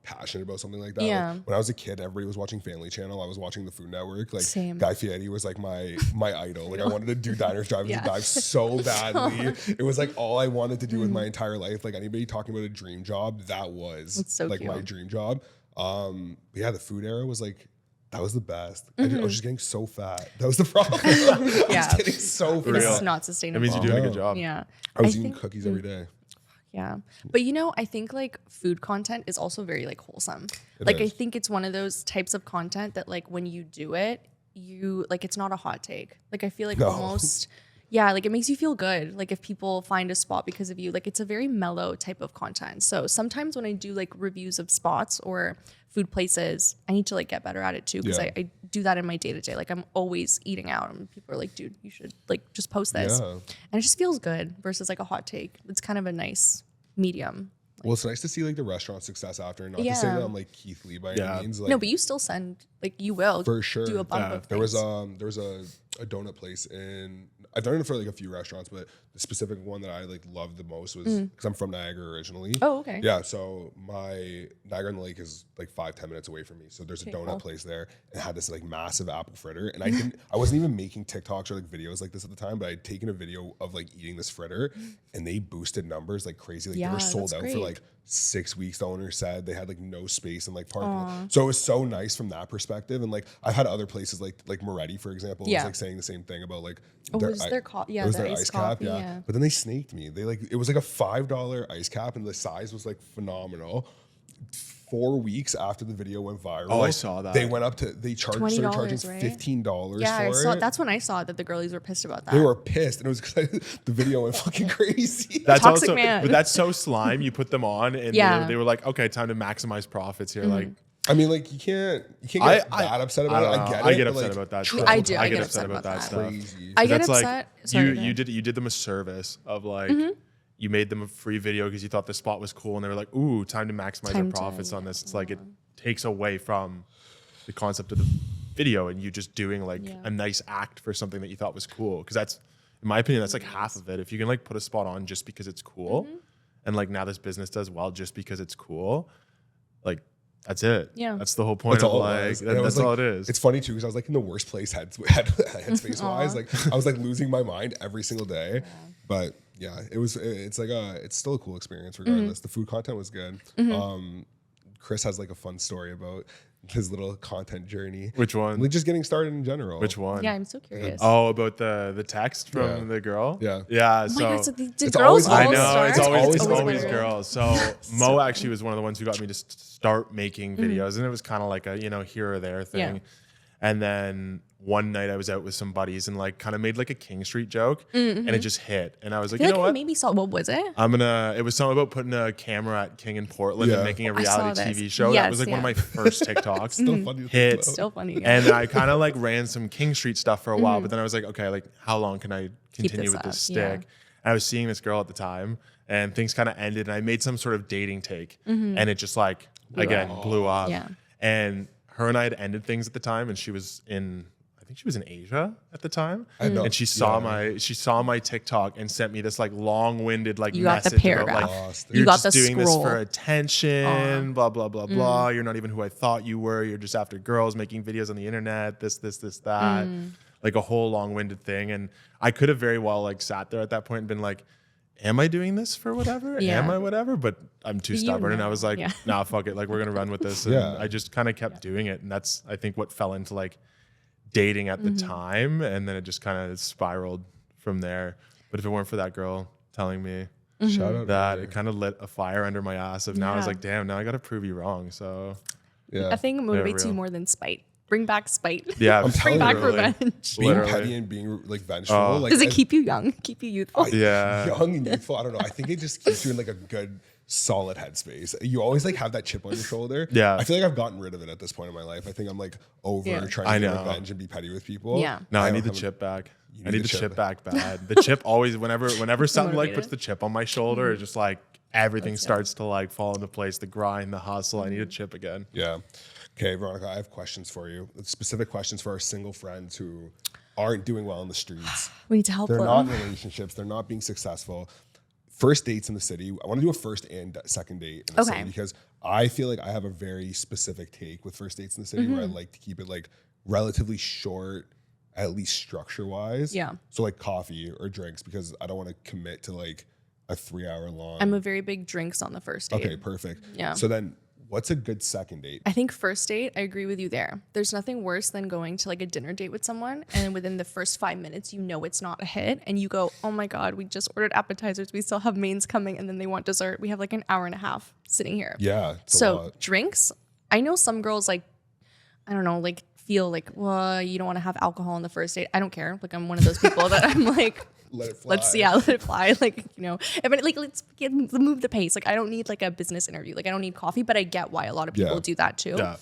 passionate about something like that. Yeah. Like, when I was a kid, everybody was watching Family Channel. I was watching the Food Network. Like Same. Guy Fieri was like my idol. Like I wanted to do Diners, Drive-Ins, and Dives so badly. It was like all I wanted to do with my entire life. Like anybody talking about a dream job, that was That's so like cute. my dream job. But yeah, the food era was like that was the best. I was just getting so fat. That was the problem. I was getting so This fat. is not That sustainable. means you're doing a good job. Yeah. I was eating cookies every day. Yeah. But you know, I think like food content is also very like wholesome. Like I is. think it's one of those types of content that like when you do it, you like it's not a hot take. Like I feel like almost like it makes you feel good. Like if people find a spot because of you, like it's a very mellow type of content. So sometimes when I do like reviews of spots or food places, I need to like get better at it too because I do that in my day to day. Like I'm always eating out and people are like, dude, you should like just post this. Yeah. And it just feels good versus like a hot take. It's kind of a nice medium. Well, it's nice to see like the restaurant success after. Not to say that I'm like Keith Lee by any means. Like, No, but you still send like you will for sure do a bump of there was things. a donut place in I've done it for like a few restaurants, but the specific one that I like loved the most was because I'm from Niagara originally. Oh, okay. Yeah, so my Niagara on the Lake is like 5-10 minutes away from me. So there's a donut place there and it had this like massive apple fritter. And I wasn't even making TikToks or like videos like this at the time, but I'd taken a video of like eating this fritter and they boosted numbers like crazy. Like they were sold out for like 6 weeks. The owner said they had like no space in like parking. So it was so nice from that perspective. And like I've had other places like Moretti, for example, was like saying the same thing about like it was their ice cap. Yeah. But then they snaked me. They like it was like a $5 ice cap and the size was like phenomenal. 4 weeks after the video went viral. Oh, I saw that. They went up to started charging right? $15 Yeah, for I saw it. that's when I saw that the girlies were pissed about that. They were pissed, and it was because the video went fucking crazy. That's Toxic also, man. but that's so slime. You put them on, and they were like, "Okay, time to maximize profits here." Like, I mean, like you can't get that upset about it. I get it. I get but, upset like, about that. triple Stuff. I do. I get upset about that stuff. Crazy. I get That's upset. like Sorry, you did them a service of like you made them a free video because you thought the spot was cool, and they were like, "Ooh, time to maximize our profits on this." It's like it takes away from the concept of the video, and you just doing like a nice act for something that you thought was cool. Because that's, in my opinion, that's like half of it. If you can like put a spot on just because it's cool, and like now this business does well just because it's cool, like that's it. Yeah, that's the whole point of like that's all it is. It's funny too because I was like in the worst place headspace wise. Like I was like losing my mind every single day. But yeah, it's still a cool experience regardless. The food content was good. Chris has like a fun story about his little content journey. Which one? Like just getting started in general. Which one? Yeah, I'm so curious. Oh, about the text from the girl? Yeah. Yeah. Oh my so God, so did it's girls always- I all know start? it's always women. girls. So Mo actually was one of the ones who got me to start making videos, and it was kind of like a here or there thing. Yeah. And then one night I was out with some buddies and like kind of made like a King Street joke, and it just hit. And I was like, I you feel know like I what? maybe saw, what was it? It was something about putting a camera at King in Portland and making a I saw reality this. TV show. That Yes, was like one of yeah. my first TikToks. Still funny to think Hit. about. Still funny. Yeah. And I kind of like ran some King Street stuff for a while, but then I was like, okay, like how long can I continue this with this up, stick? yeah. And I was seeing this girl at the time, and things kind of ended, and I made some sort of dating take, and it just like blew up. Yeah. And her and I had ended things at the time, and she was in, I think she was in Asia at the time. I know. And she saw my TikTok and sent me this like long-winded like You got the message paragraph. about like, Lost. you're You got just the doing this scroll. for attention, blah blah blah blah. You're not even who I thought you were. You're just after girls making videos on the internet. This that. Like a whole long-winded thing. And I could have very well like sat there at that point and been like, am I doing this for whatever? Yeah. Am I whatever? But I'm too You stubborn, and I know. was like, Yeah. nah, fuck it. Like we're gonna run with this. And Yeah. I just kind of kept doing it, and that's I think what fell into like dating at the time, and then it just kind of spiraled from there. But if it weren't for that girl telling me Shout out. that, it kind of lit a fire under my ass. Of now I was Yeah. like, damn, now I got to prove you wrong. So Yeah. Nothing motivates real. you more than spite. Bring back spite. yeah, I'm Bring telling back you, revenge. Being Literally. petty and being like vengeful. like, Does it and- keep you young? Keep you youthful? Yeah. young and youthful. I don't know. I think it just keeps you in like a good, solid headspace. You always like have that chip on your shoulder. Yeah. I feel like I've gotten rid of it at this point in my life. I think I'm like over Yeah. trying I to get know. revenge and be petty with people. Yeah. No, I don't need the have a- chip back. You I need need the the chip chip back bad. The chip always, whenever something like Motivated? puts the chip on my shoulder, it's just like everything starts to like fall into place. The grind, the hustle. I need a chip again. Yeah. Okay, Veronica, I have questions for you. Specific questions for our single friends who aren't doing well in the streets. We need to help They're them. not in relationships. They're not being successful. First dates in the city. I want to do a first and second date in the Okay. city because I feel like I have a very specific take with first dates in the city where I like to keep it like relatively short, at least structure wise. Yeah. So like coffee or drinks because I don't want to commit to like a 3-hour long. I'm a very big drinks on the first date. Okay, perfect. Yeah. So then what's a good second date? I think first date, I agree with you there. There's nothing worse than going to like a dinner date with someone and within the first 5 minutes, you know it's not a hit and you go, oh my God, we just ordered appetizers. We still have mains coming and then they want dessert. We have like an hour and a half sitting here. Yeah. It's a So lot. drinks, I know some girls like, I don't know, like feel like, well, you don't want to have alcohol on the first date. I don't care. Like I'm one of those people that I'm like, Let it fly. let it fly. Like, you know, but like, move the pace. Like I don't need like a business interview. Like I don't need coffee, but I get why a lot of people Yeah. do that too. Yeah.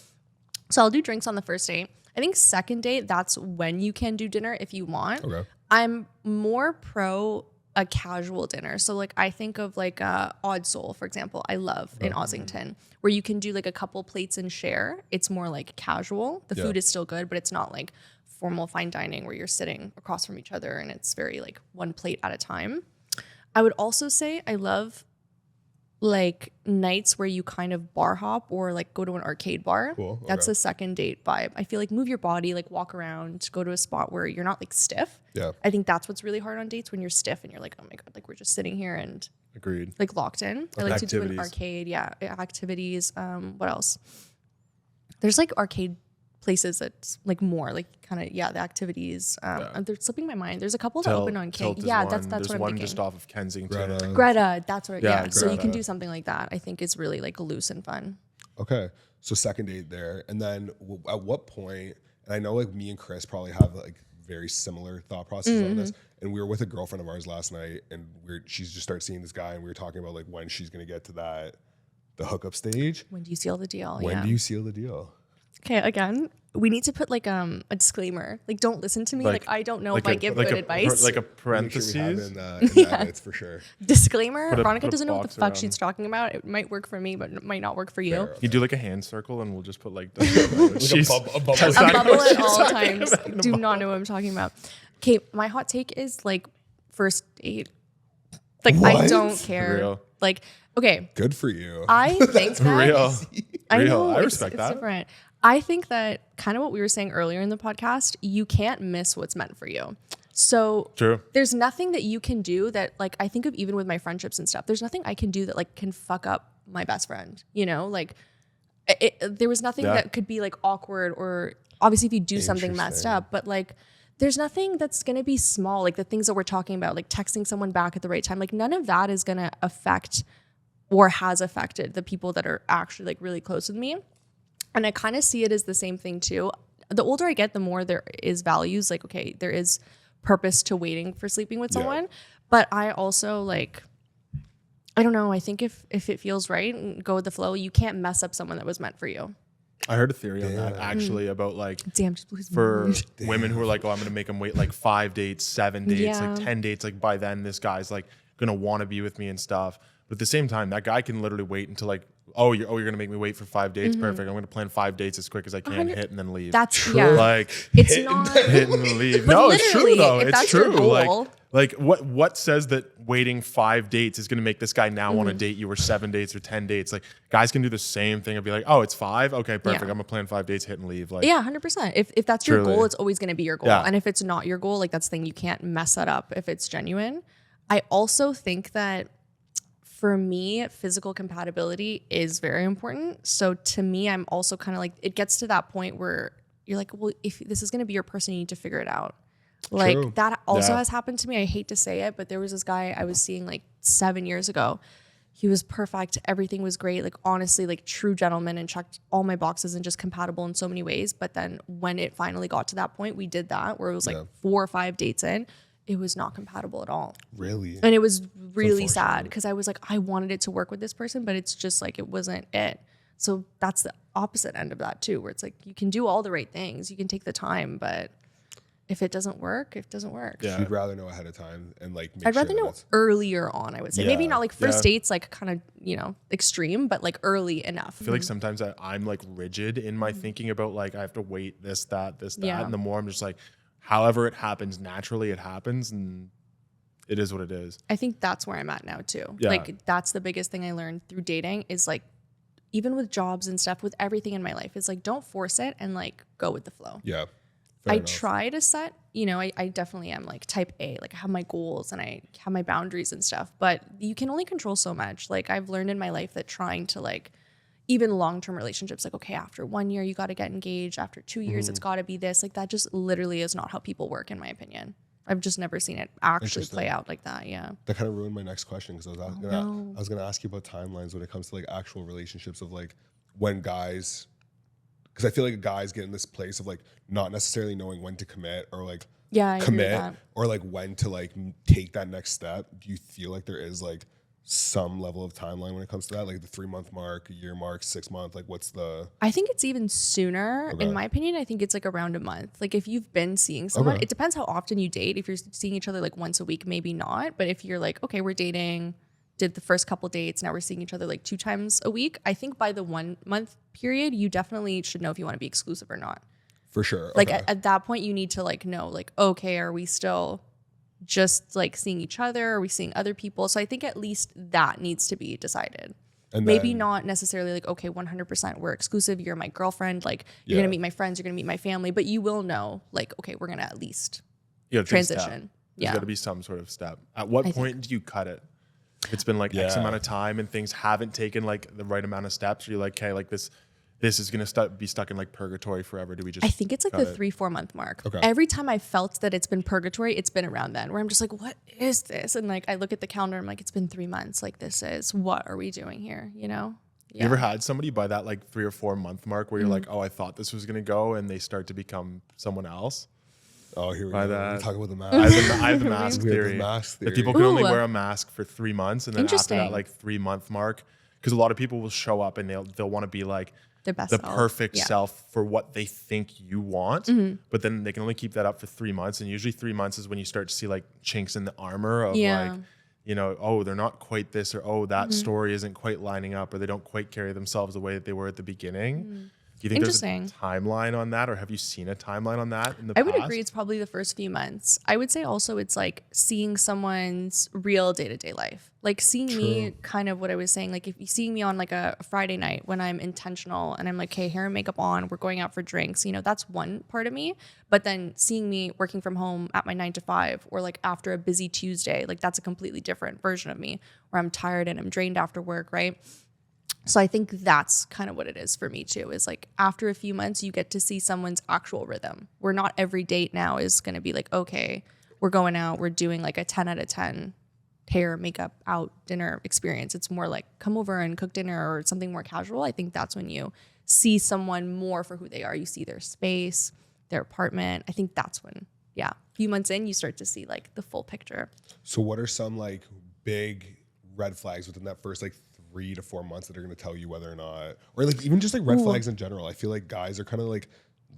So I'll do drinks on the first date. I think second date, that's when you can do dinner if you want. Okay. I'm more pro a casual dinner. So like I think of like Odd Soul, for example, I love in Ossington, where you can do like a couple plates and share. It's more like casual. The food is still good, but it's not like formal fine dining where you're sitting across from each other and it's very like one plate at a time. I would also say I love like nights where you kind of bar hop or like go to an arcade bar. Cool, That's okay. a second date vibe. I feel like move your body, like walk around, go to a spot where you're not like stiff. Yeah. I think that's what's really hard on dates when you're stiff and you're like, oh my God, like we're just sitting here and Agreed. like locked in. I like to do an Activities. arcade. Yeah. Activities. What else? There's like arcade places that's like more like kind of, the activities. They're slipping my mind. There's a couple that open on K. Tilt is Yeah, one. that's There's what I'm one thinking. just off of Kensington. Greta, that's right. Yeah, Yeah. So you can Greta. do something like that. I think is really like loose and fun. Okay. So second date there. And then at what point, and I know like me and Chris probably have like very similar thought processes on this. And we were with a girlfriend of ours last night and she's just started seeing this guy and we were talking about like when she's going to get to the hookup stage. When do you seal the deal? When do you seal the deal? Okay, again, we need to put like a disclaimer. Like, don't listen to me. Like, I don't know if I give good advice. Like a Make sure we have parentheses. in the edits for sure. Disclaimer: Put a- Veronica put a doesn't know what the box fuck around. she's talking about. It might work for me, but it might not work for you. Fair. You do like a hand circle, and we'll just put like the she's- a bubble. That's A not bubble what at she's all talking times. about. Do not know what I'm talking about. Okay, my hot take is like first date. Like I What? don't care. Real. Like okay, Good for you. I think that Real. I Real. know I it's- respect it's that. different. I think that kind of what we were saying earlier in the podcast, you can't miss what's meant for you. So True. there's nothing that you can do that like I think of even with my friendships and stuff. There's nothing I can do that like can fuck up my best friend. You know, like There was nothing that could be like awkward, or obviously if you do something messed up, but like there's nothing that's going to be small. Like the things that we're talking about, like texting someone back at the right time, like none of that is going to affect or has affected the people that are actually like really close with me. And I kind of see it as the same thing too. The older I get, the more there is values. Like, okay, there is purpose to waiting for sleeping with someone. But I also like, I don't know. I think if it feels right and go with the flow, you can't mess up someone that was meant for you. I heard a theory on that actually about like Just for women who are like, oh, I'm going to make them wait like 5 dates, 7 dates, like 10 dates. Like by then this guy's like going to want to be with me and stuff. But at the same time, that guy can literally wait until like, you're going to make me wait for 5 dates. Perfect. I'm going to plan 5 dates as quick as I can, hit and then leave. That's true. Like it's not hit and leave. No, it's true though. It's true. Goal, Like what says that waiting 5 dates is going to make this guy now want to date you, or 7 dates or 10 dates? Like guys can do the same thing and be like, oh, it's 5. Okay, perfect. I'm going to plan 5 dates, hit and leave. Like 100%. If that's your goal, it's always going to be your goal. And if it's not your goal, like that's the thing, you can't mess that up if it's genuine. I also think that for me, physical compatibility is very important. So to me, I'm also kind of like, it gets to that point where you're like, well, if this is going to be your person, you need to figure it out. Like that also has happened to me. I hate to say it, but there was this guy I was seeing like 7 years ago. He was perfect. Everything was great. Like honestly, like true gentleman, and checked all my boxes and just compatible in so many ways. But then when it finally got to that point, we did that where it was like 4 or 5 dates in. It was not compatible at all. Really? And it was really sad because I was like, I wanted it to work with this person, but it's just like, it wasn't it. So that's the opposite end of that too, where it's like, you can do all the right things. You can take the time, but if it doesn't work, it doesn't work. Yeah. You'd rather know ahead of time and like, I'd rather know earlier on, I would say. Maybe not like first dates, like kind of, extreme, but like early enough. I feel like sometimes I'm like rigid in my thinking about like, I have to wait this, that. And the more I'm just like, however it happens, naturally it happens, and it is what it is. I think that's where I'm at now too. Like that's the biggest thing I learned through dating is like, even with jobs and stuff, with everything in my life, is like, don't force it and like go with the flow. Yeah. I try to set, I definitely am like type A, like I have my goals and I have my boundaries and stuff, but you can only control so much. Like I've learned in my life that trying to like, even long-term relationships, like, okay, after 1 year, you got to get engaged. After 2 years, it's got to be this. Like that just literally is not how people work, in my opinion. I've just never seen it actually play out like that. Yeah. That kind of ruined my next question because I was gonna ask you about timelines when it comes to like actual relationships of like when guys, because I feel like guys get in this place of like not necessarily knowing when to commit or like commit or like when to like take that next step. Do you feel like there is like some level of timeline when it comes to that, like the 3-month mark, year mark, 6 month, like what's the? I think it's even sooner. In my opinion, I think it's like around a month. Like if you've been seeing someone, it depends how often you date. If you're seeing each other like once a week, maybe not. But if you're like, okay, we're dating, did the first couple dates, now we're seeing each other like 2 times a week. I think by the 1 month period, you definitely should know if you want to be exclusive or not. For sure. Like at that point, you need to like know, like, okay, are we still just like seeing each other? Are we seeing other people? So I think at least that needs to be decided. And maybe not necessarily like, okay, 100% we're exclusive. You're my girlfriend. Like you're going to meet my friends. You're going to meet my family. But you will know like, okay, we're going to at least transition. There's got to be some sort of step. At what point do you cut it? If it's been like X amount of time and things haven't taken like the right amount of steps, you're like, okay, like this is going to be stuck in like purgatory forever. Do we just? I think it's like the 3-4 month mark. Okay. Every time I felt that it's been purgatory, it's been around then where I'm just like, what is this? And like, I look at the calendar, I'm like, it's been 3 months. Like what are we doing here? Yeah. You ever had somebody by that like 3 or 4 month mark where you're like, oh, I thought this was going to go, and they start to become someone else? Oh, here we go. We're talking about the mask. I have the mask theory. That people can only wear a mask for 3 months, and then after that like 3 month mark, because a lot of people will show up and they'll want to be like the perfect self for what they think you want, but then they can only keep that up for 3 months, and usually 3 months is when you start to see like chinks in the armor of like, oh, they're not quite this, or that story isn't quite lining up, or they don't quite carry themselves the way that they were at the beginning. Do you think there's a timeline on that, or have you seen a timeline on that in the past? I would agree it's probably the first few months. I would say also it's like seeing someone's real day-to-day life. Like seeing me, kind of what I was saying, like if you seeing me on like a Friday night when I'm intentional and I'm like, hey, hair and makeup on, we're going out for drinks, that's one part of me. But then seeing me working from home at my 9 to 5 or like after a busy Tuesday, like that's a completely different version of me where I'm tired and I'm drained after work, right? So I think that's kind of what it is for me too, is like after a few months, you get to see someone's actual rhythm. Where not every date now is going to be like, okay, we're going out, we're doing like a 10 out of 10 hair, makeup, out, dinner experience. It's more like come over and cook dinner or something more casual. I think that's when you see someone more for who they are. You see their space, their apartment. I think that's when, a few months in, you start to see like the full picture. So what are some like big red flags within that first like 3 to 4 months that are going to tell you whether or not, or like even just like red flags in general? I feel like guys are kind of like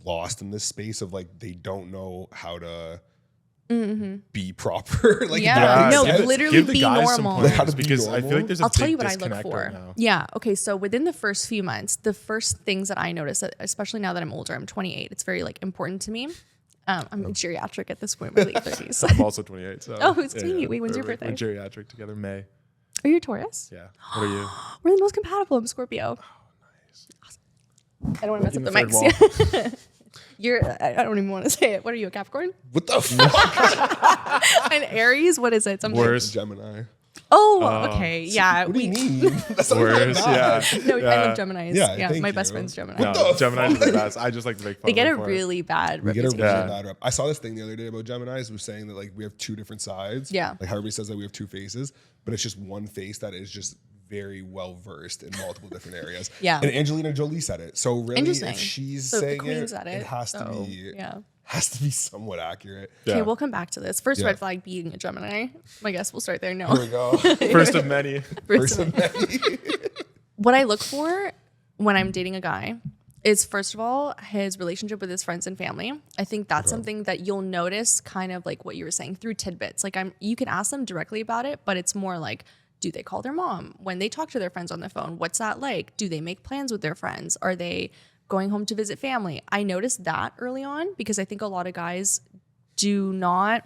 lost in this space of like they don't know how to be proper. Like literally give the be guys normal. Some pointers, because I feel like there's a I'll tell big you what I look disconnect for. right now. Yeah. Okay. So within the first few months, the first things that I notice, especially now that I'm older, I'm 28. It's very like important to me. I'm geriatric at this point, my late 30s. I'm also 28. So Oh, it's sweet. Wait, when's your birthday? We're geriatric together, May. Are you a Taurus? Yeah. What are you? We're the most compatible. I'm Scorpio. I don't want to mess up Breaking the the third mics. I don't even want to say it. What are you, a Capricorn? what the fuck? An Aries? What is it? Something. Worse. Gemini. Oh, okay. Yeah. What do you mean? That's not Worse. even Yeah. bad. No, I Yeah. love Geminis. Yeah, Yeah, thank my you. best friend's Gemini. No, Gemini's are the best. I just like to make fun They get of a them for it. really bad We get a really reputation. bad rep. I saw this thing the other day about Geminis was saying that like we have two different sides. Yeah. Like how everybody says that we have two faces, but it's just one face that is just very well versed in multiple different areas. Yeah. And Angelina Jolie said it. So really Interesting. if she's So the saying queen it, said it has to so, be yeah. has to be somewhat accurate. Okay, Yeah. we'll come back to this. First Yeah. red flag being a Gemini. I guess we'll start there. No. Here we go. First of many. First of what I look for when I'm dating a guy is, first of all, his relationship with his friends and family. I think that's something that you'll notice kind of like what you were saying through tidbits. Like you can ask them directly about it, but it's more like, do they call their mom when they talk to their friends on the phone? What's that like? Do they make plans with their friends? Are they going home to visit family? I noticed that early on because I think a lot of guys do not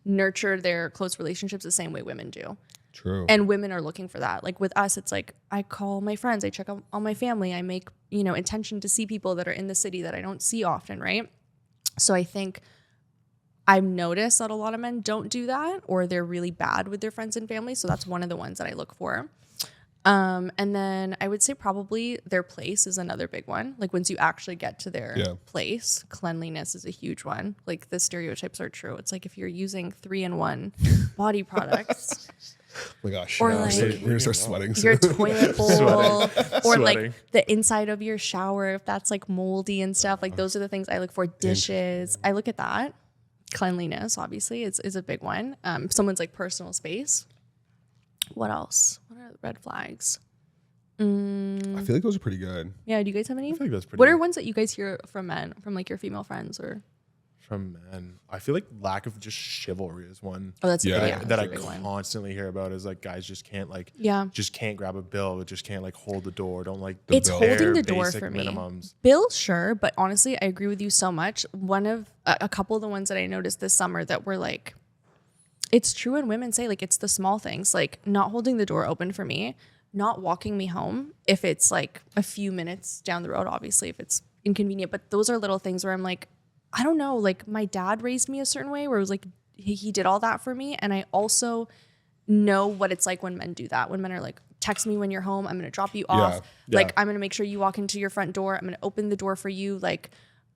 nurture their close relationships the same way women do. True. And women are looking for that. Like with us, it's like I call my friends, I check on my family, I make, intention to see people that are in the city that I don't see often, right? So I think I've noticed that a lot of men don't do that, or they're really bad with their friends and family. So that's one of the ones that I look for. And then I would say probably their place is another big one. Like once you actually get to their place, cleanliness is a huge one. Like the stereotypes are true. It's like if you're using 3-in-1 body products, Oh my gosh. Or yeah, like- we're gonna start sweating your soon. toilet bowl, or Sweating. like the inside of your shower, if that's like moldy and stuff, like those are the things I look for. Dishes, I look at that. Cleanliness, obviously, is a big one. Someone's like personal space. What else? What are the red flags? I feel like those are pretty good. Yeah, do you guys have any? I think that's pretty What good. are ones that you guys hear from men, from like your female friends, or? From men? I feel like lack of just chivalry is one. Oh, that's Yeah, a big, yeah, that's that a I big one. constantly hear about is like guys just can't like Yeah. just can't grab a bill, just can't like hold the door, don't like It's bare holding the door basic for me. minimums. Bill, sure, but honestly, I agree with you so much. One of a couple of the ones that I noticed this summer that were like, it's true when women say like it's the small things, like not holding the door open for me, not walking me home if it's like a few minutes down the road, obviously if it's inconvenient, but those are little things where I'm like, I don't know, like my dad raised me a certain way where it was like he did all that for me, and I also know what it's like when men do that. When men are like, text me when you're home, I'm going to drop you off. Yeah. Like, I'm going to make sure you walk into your front door. I'm going to open the door for you. Like,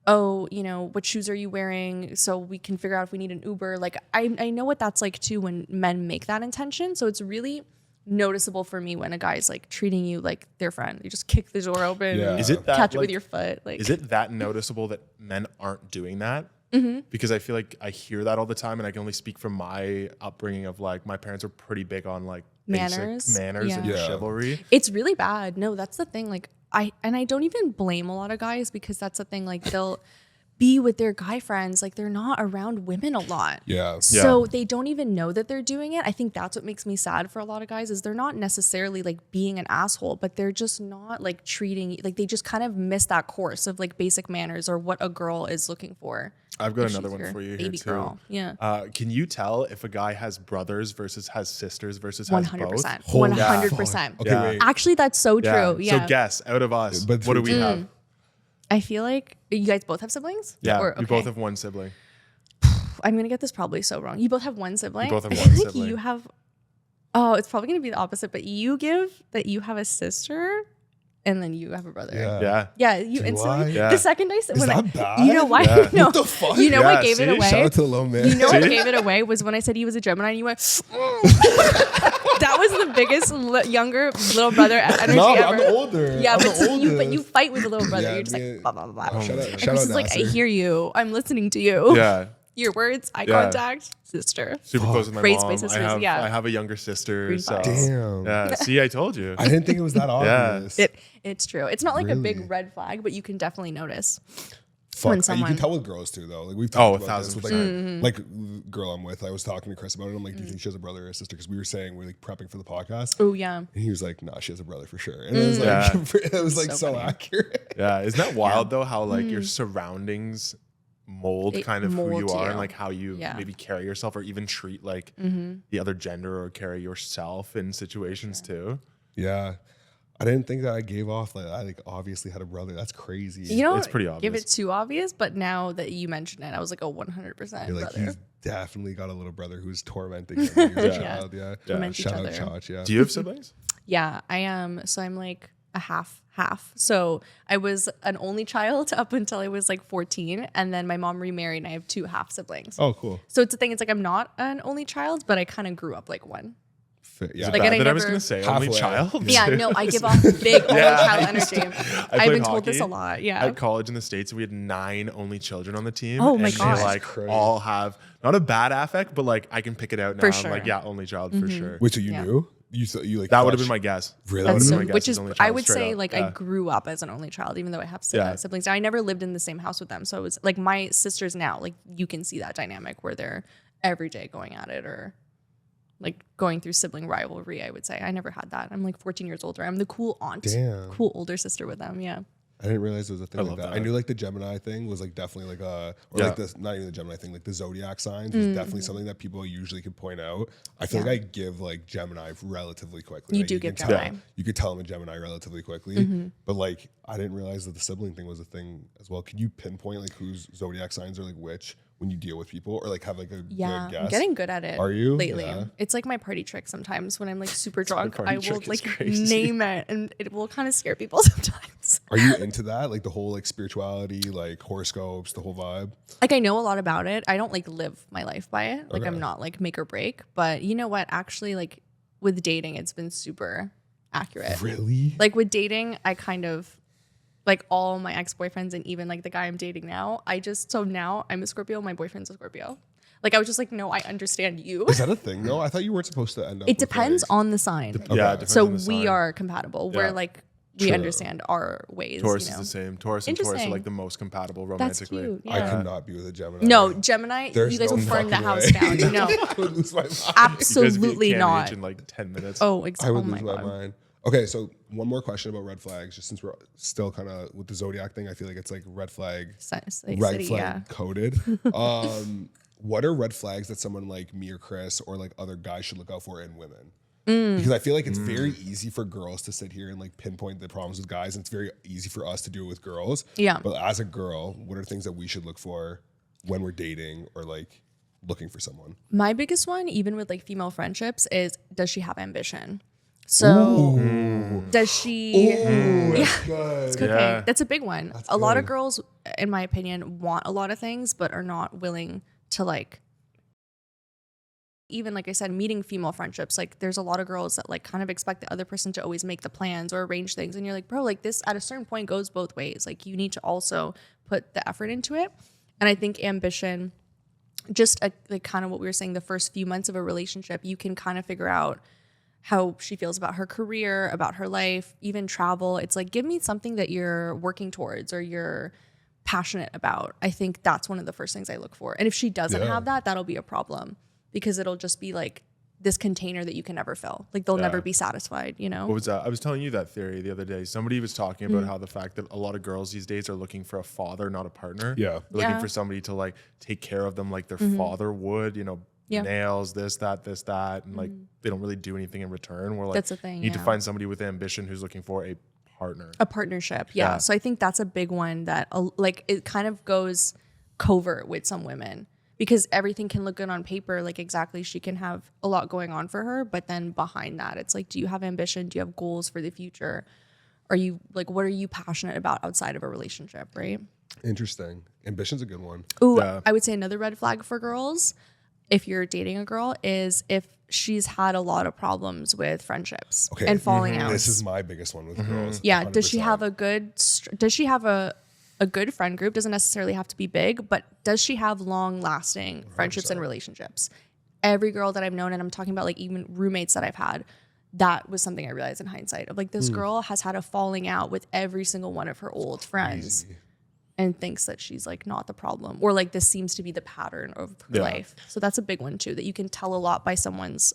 oh, what shoes are you wearing? So we can figure out if we need an Uber. Like, I know what that's like too when men make that intention. So it's really noticeable for me when a guy's like treating you like their friend. You just kick the door open. Yeah. And Is it that catch it like, with your foot. Like, is it that noticeable that men aren't doing that? Because I feel like I hear that all the time, and I can only speak from my upbringing of like my parents were pretty big on like Manners? basic manners and Yeah. chivalry. It's really bad. No, that's the thing. Like I don't even blame a lot of guys because that's the thing. Like they'll be with their guy friends. Like they're not around women a lot. Yeah. So they don't even know that they're doing it. I think that's what makes me sad for a lot of guys is they're not necessarily like being an asshole, but they're just not like treating, like they just kind of miss that course of like basic manners or what a girl is looking for. I've got if another she's one your for you here baby too. girl. Yeah. Can you tell if a guy has brothers versus has sisters versus has 100%. both? Holy 100%. Okay, Yeah. wait. Actually, that's so true. Yeah. So guess out of us, But what do we through- have? I feel like you guys both have siblings? Yeah, Or- we okay. both have one sibling. I'm going to get this probably so wrong. You both have one sibling? We both have I one feel like sibling. you have Oh, it's probably gonna be the opposite, but you give that you have a sister and then you have a brother. Yeah. Yeah, you Do instantly. I? Yeah. The second I said, Is when that I, bad? you know why? Yeah. No. What the fuck? You know Yeah, what gave it see? away? Shout out to the little man. You know what gave it away was when I said he was a Gemini and you went, that was the biggest younger little brother energy No, ever. I'm older. Yeah, I'm but the you oldest. fight with the little brother. Yeah, You're just me- like, blah, blah, blah, blah. Shout out, And shout Chris out is like, I Nasser. hear you. I'm listening to you. Yeah. Your words, eye Yeah. contact, sister. Super close with my Raised by mom. sisters, yeah. I have a younger sister. Green So flags. Damn. yeah. See, I told you. I didn't think it was that obvious. It's true. It's not like a Really? big red flag, but you can definitely notice. Fuck, when you someone- can tell with girls too, though. Like we've Oh, talked about this with 1000%. like the girl I'm with. I was talking to Chris about it. I'm like, do you think she has a brother or a sister? Because we were saying we're like prepping for the podcast, Oh yeah. and he was like, nah, she has a brother for sure. And it was like, it was like So so funny. accurate. Yeah. Isn't that wild though? How like your surroundings mold It kind of who you molds are you. and like how you Yeah. maybe carry yourself or even treat like the other gender or carry yourself in situations too. Yeah, I didn't think that I gave off like I like obviously had a brother. That's crazy. You don't It's pretty give obvious. it too obvious, but now that you mention it, I was like, oh, 100% You're like, brother. he's definitely got a little brother who's tormenting him when he was a Yeah. child. Yeah. Torment each Shout out other. Chach, yeah. Do you have siblings? Yeah, I am. So I'm like a half. So I was an only child up until I was like 14. And then my mom remarried and I have 2 half siblings. Oh, cool. So it's a thing. It's like I'm not an only child, but I kind of grew up like one. Yeah. Like, Bad and I that I was never- gonna say only Halfway. child. Yeah, no, I give off big only Yeah, child I used to- energy. I I've played been told this a hockey lot. Yeah. At college in the States, we had 9 only children on the team. Oh my and gosh. They like Crazy. all have not a bad affect, but like I can pick it out now. For I'm sure. like, yeah, only child for sure. Wait, so you Yeah. knew? You like That would have thought been my guess. Really? That That's would've so, been my guess which as is, only I child, would straight say, up. like, Yeah. I grew up as an only child, even though I have Yeah. siblings. Now, I never lived in the same house with them. So it was like my sisters now, like, you can see that dynamic where they're every day going at it or like going through sibling rivalry, I would say. I never had that. I'm like 14 years older. I'm the cool aunt, Damn. cool older sister with them. Yeah. I didn't realize there was a thing I like love that. that. I knew like the Gemini thing was like definitely like or Yeah. like this not even the Gemini thing, like the zodiac signs was definitely something that people usually could point out. I feel Mm-hmm. Yeah. like I give like Gemini relatively quickly. You Like, do can give tell- Gemini. You could tell I'm a Gemini relatively quickly. Mm-hmm. But like I didn't realize that the sibling thing was a thing as well. Can you pinpoint like whose zodiac signs are like which when you deal with people or like have like a Yeah. good guess? I'm getting good at it. Are you? Lately. Yeah. It's like my party trick sometimes when I'm like super drunk. party I will trick is like crazy. name it and it will kind of scare people sometimes. Are you into that? Like the whole like spirituality, like horoscopes, the whole vibe? Like I know a lot about it. I don't like live my life by it. Like I'm Okay. not like make or break. But you know what? Actually, like with dating, it's been super accurate. Really? Like with dating, I kind of like all my ex-boyfriends and even like the guy I'm dating now, so now I'm a Scorpio, my boyfriend's a Scorpio. Like I was just like, no, I understand you. Is that a thing though? I thought you weren't supposed to end up It with, depends like- on the sign. Yeah, it depends So on the we sign. are compatible. We're Yeah. like we True. understand our ways. Taurus you know? is the same. Taurus and Taurus are Interesting. like the most compatible That's romantically. cute. I Yeah. could not be with a Gemini. No, Gemini, There's you guys no will burn the fucking house way. down. You know, I would lose my mind. You guys be absolutely at not. Cambridge in like 10 minutes. Oh, I exactly. would Oh lose my my god. mind. Okay, so one more question about red flags, just since we're still kind of with the zodiac thing. I feel like it's like red flag red City, flag yeah. coded. What are red flags that someone like me or Chris or like other guys should look out for in women? Because I feel like it's very easy for girls to sit here and like pinpoint the problems with guys, and it's very easy for us to do it with girls. Yeah. But as a girl, what are things that we should look for when we're dating or like looking for someone? My biggest one, even with like female friendships, is does she have ambition? So does she? That's good. Okay, Yeah. that's a big one. A lot of good. girls, in my opinion, want a lot of things, but are not willing to like. Even like I said, meeting female friendships, like there's a lot of girls that like kind of expect the other person to always make the plans or arrange things, and you're like, bro, like this at a certain point goes both ways. Like you need to also put the effort into it, and I think ambition, just like kind of what we were saying, the first few months of a relationship, you can kind of figure out how she feels about her career, about her life, even travel. It's like, give me something that you're working towards or you're passionate about. I think that's one of the first things I look for. And if she doesn't have that, that'll be a problem because it'll just be like this container that you can never fill. Like they'll never be satisfied, you know? What was that? I was telling you that theory the other day. Somebody was talking about how the fact that a lot of girls these days are looking for a father, not a partner. Yeah. They're looking Yeah. for somebody to like take care of them like their father would, you know, Yeah. nails, this, that, and like they don't really do anything in return. We're like, That's the thing, you need to yeah. find somebody with ambition who's looking for a partner. A partnership. Yeah. Yeah. So I think that's a big one that like it kind of goes covert with some women because everything can look good on paper. Like exactly, she can have a lot going on for her, but then behind that, it's like, do you have ambition? Do you have goals for the future? Are you like, what are you passionate about outside of a relationship, right? Interesting. Ambition's a good one. Ooh, Yeah. I would say another red flag for girls, if you're dating a girl, is if she's had a lot of problems with friendships and falling out. This is my biggest one with girls. Yeah. Does she 100%. have a good friend group? Doesn't necessarily have to be big, but does she have long lasting friendships and relationships? Every girl that I've known, and I'm talking about like even roommates that I've had, that was something I realized in hindsight of like, this girl has had a falling out with every single one of her old friends and thinks that she's like not the problem, or like this seems to be the pattern of her life. So that's a big one too, that you can tell a lot by someone's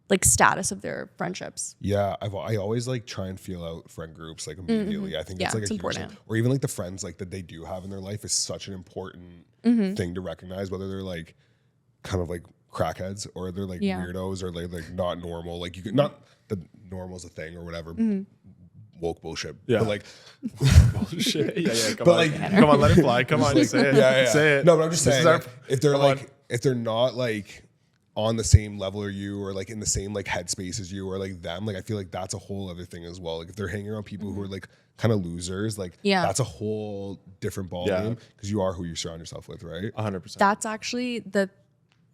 like status of their friendships. Yeah, I always like try and feel out friend groups like immediately. I think Yeah, it's like it's a huge important. thing. Or even like the friends like that they do have in their life is such an important thing to recognize, whether they're like kind of like crackheads or they're like weirdos or like not normal. Like you could not that normal's a thing or whatever. Woke bullshit. Yeah. But like Bullshit. Yeah. Come But, on. like- Come on, let it fly. Come on, say it. yeah. Say it. No, but I'm just This saying is our- like, if they're come like on. if they're not like on the same level or you or like in the same like headspace as you or like them, like I feel like that's a whole other thing as well. Like if they're hanging around people who are like kind of losers, like that's a whole different ballgame because you are who you surround yourself with, right? 100%. That's actually the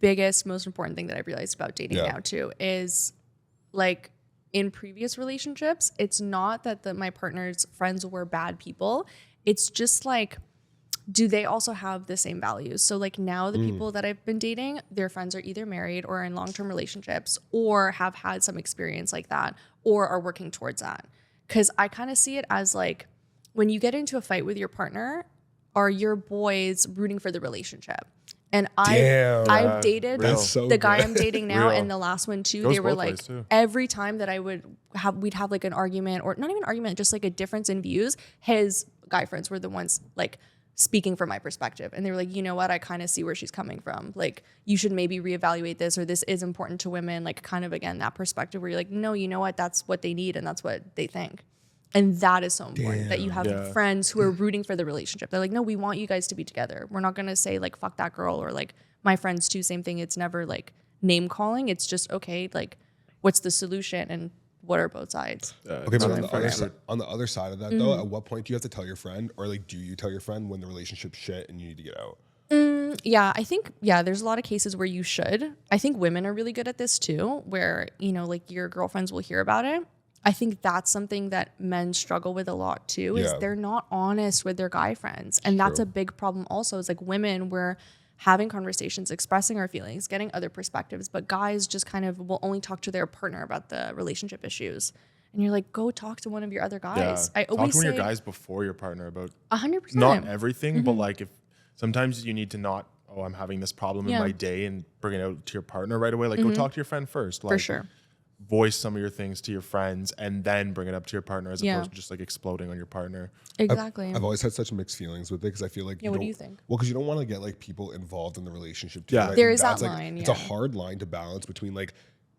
biggest, most important thing that I've realized about dating now too, is like in previous relationships, it's not that my partner's friends were bad people. It's just like, do they also have the same values? So like now the people that I've been dating, their friends are either married or in long-term relationships or have had some experience like that or are working towards that. Because I kind of see it as like when you get into a fight with your partner, are your boys rooting for the relationship? And I've dated That's so the guy good. I'm dating now Real. and the last one too. Goes They were both like ways, too. every time that we'd have like an argument, or not even argument, just like a difference in views. His guy friends were the ones like speaking from my perspective, and they were like, you know what, I kind of see where she's coming from. Like you should maybe reevaluate this, or this is important to women. Like kind of again that perspective where you're like, no, you know what, that's what they need and that's what they think. And that is so important that you have friends who are rooting for the relationship. They're like, no, we want you guys to be together. We're not going to say like, fuck that girl, or like my friends too, same thing. It's never like name calling. It's just, okay, like what's the solution and what are both sides? Okay, but on the other side of that though, at what point do you have to tell your friend, or like do you tell your friend when the relationship's shit and you need to get out? Yeah, I think, there's a lot of cases where you should. I think women are really good at this too, where, you know, like your girlfriends will hear about it. I think that's something that men struggle with a lot too, is they're not honest with their guy friends. And that's a big problem also, is like women, we're having conversations, expressing our feelings, getting other perspectives, but guys just kind of will only talk to their partner about the relationship issues. And you're like, go talk to one of your other guys. I always talk to say your guys before your partner about 100%. not everything, but like if sometimes you need to not, I'm having this problem in my day and bring it out to your partner right away. Like go talk to your friend first. Like, For sure. Voice some of your things to your friends and then bring it up to your partner as opposed to just like exploding on your partner. Exactly. I've always had such mixed feelings with it because I feel like what do you think? Well, because you don't want to get like people involved in the relationship too. Yeah. And I There think is that that's, like, line, It's a hard line to balance between like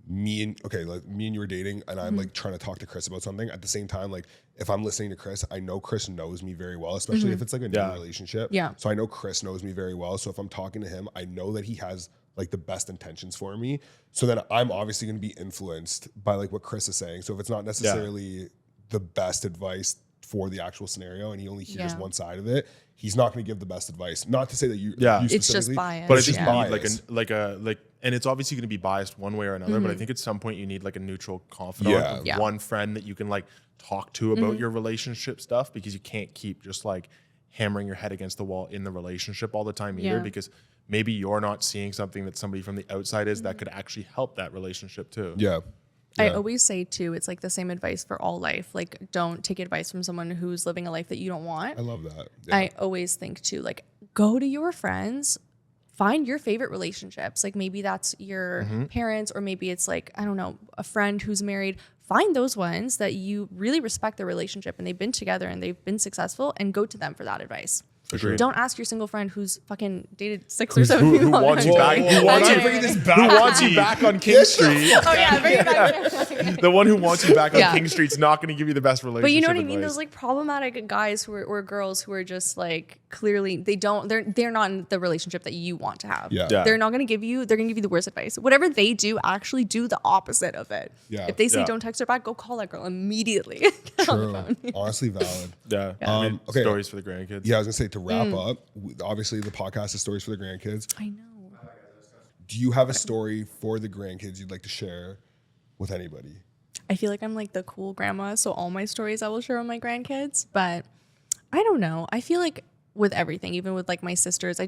me and you were dating and I'm like trying to talk to Chris about something. At the same time, like if I'm listening to Chris, I know Chris knows me very well, especially if it's like a new relationship. Yeah. So I know Chris knows me very well. So if I'm talking to him, I know that he has like the best intentions for me. So then I'm obviously going to be influenced by like what Chris is saying. So if it's not necessarily the best advice for the actual scenario and he only hears one side of it, he's not going to give the best advice. Not to say that you It's just bias. But it's just bias. and it's obviously going to be biased one way or another. But I think at some point you need like a neutral confidant, one friend that you can like talk to about your relationship stuff, because you can't keep just like hammering your head against the wall in the relationship all the time either, because maybe you're not seeing something that somebody from the outside is that could actually help that relationship too. I always say too, it's like the same advice for all life. Like, don't take advice from someone who's living a life that you don't want. I love that. I always think too, like, go to your friends, find your favorite relationships. Like maybe that's your parents, or maybe it's like, I don't know, a friend who's married. Find those ones that you really respect their relationship and they've been together and they've been successful, and go to them for that advice. Agreed. Don't ask your single friend who's fucking dated 6 or 7 Who people. wants you back? Whoa, Who wants whoa, you, whoa, bring this who back. wants you back on King Street? Oh yeah, bring it back. The one who wants you back on Yeah. King Street's not going to give you the best relationship. But you know what I mean? advice. Those like problematic guys who are, or girls who are just like clearly they're not in the relationship that you want to have. Yeah. Yeah. They're not gonna give you the worst advice. Whatever they do, actually do the opposite of it. Yeah. If they say Yeah. don't text her back, go call that girl immediately. Get on the True. phone. Honestly, valid. Yeah. Okay. Stories for the grandkids. Yeah, I was gonna say to wrap up. Obviously, the podcast is stories for the grandkids. I know. Do you have a story for the grandkids you'd like to share with anybody? I feel like I'm like the cool grandma, so all my stories I will share with my grandkids. But I don't know. I feel like with everything, even with like my sisters,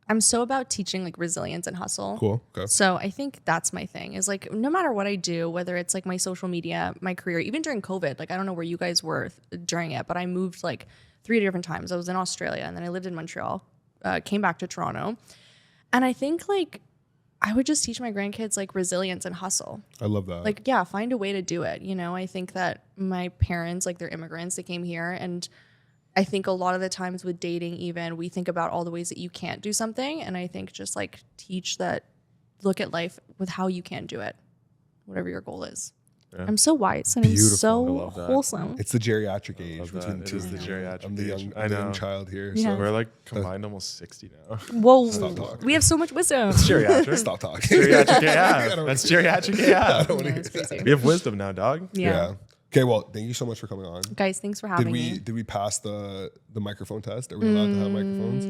I'm so about teaching like resilience and hustle. Cool. Okay. So I think that's my thing is like, no matter what I do, whether it's like my social media, my career, even during COVID, like I don't know where you guys were during it, but I moved like 3 different times. I was in Australia and then I lived in Montreal, came back to Toronto. And I think like I would just teach my grandkids like resilience and hustle. I love that. Like, yeah, find a way to do it. You know, I think that my parents, like they're immigrants, they came here. And I think a lot of the times with dating, even we think about all the ways that you can't do something. And I think just like teach that, look at life with how you can do it, whatever your goal is. Yeah. I'm so wise and Beautiful. I'm so I love that. wholesome. it's the geriatric age Love between that. the two. It is the of you. geriatric I'm the age. young, I the young know. child here. Yeah. So We're like combined almost 60 now. Whoa, Stop talking. we have so much wisdom. Geriatric. stop talking. Geriatric I AF. don't That's wanna- geriatric I AF. don't wanna Yeah, hear it's that. crazy. We have wisdom now, dog. Yeah. Okay. Well, thank you so much for coming on. Guys, thanks for having me. Did we pass the microphone test? Are we allowed to have microphones?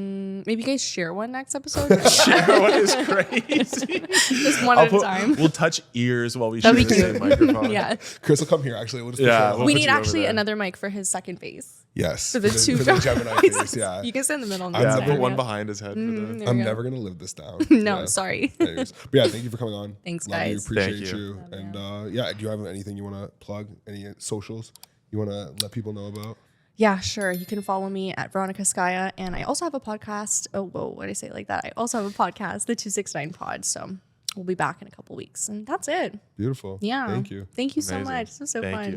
Maybe you guys share one next episode. What is crazy? Just one at a time. We'll touch ears while we share That'd the be same cute. microphone. Yeah. Chris will come here. Actually, we'll just Yeah, push it we'll out. We put need you over actually there. another mic for his second face. Yes. For the two for the Gemini face. Yeah. You can sit in the middle. Yeah, next put time. one behind his head. For the, There you I'm go. never gonna live this down. No, Yeah. sorry. Anyways. But yeah, thank you for coming on. Thanks, Love you, guys. appreciate Thank you. you. And yeah, do you have anything you want to plug? Any socials you want to let people know about? Yeah, sure. You can follow me at Veronica Skaia. And I also have a podcast. Oh, whoa, why did I say it like that? I also have a podcast, the 269 Pod. So we'll be back in a couple weeks. And that's it. Beautiful. Yeah. Thank you. Thank you so Amazing. much. This was so Thank fun. you.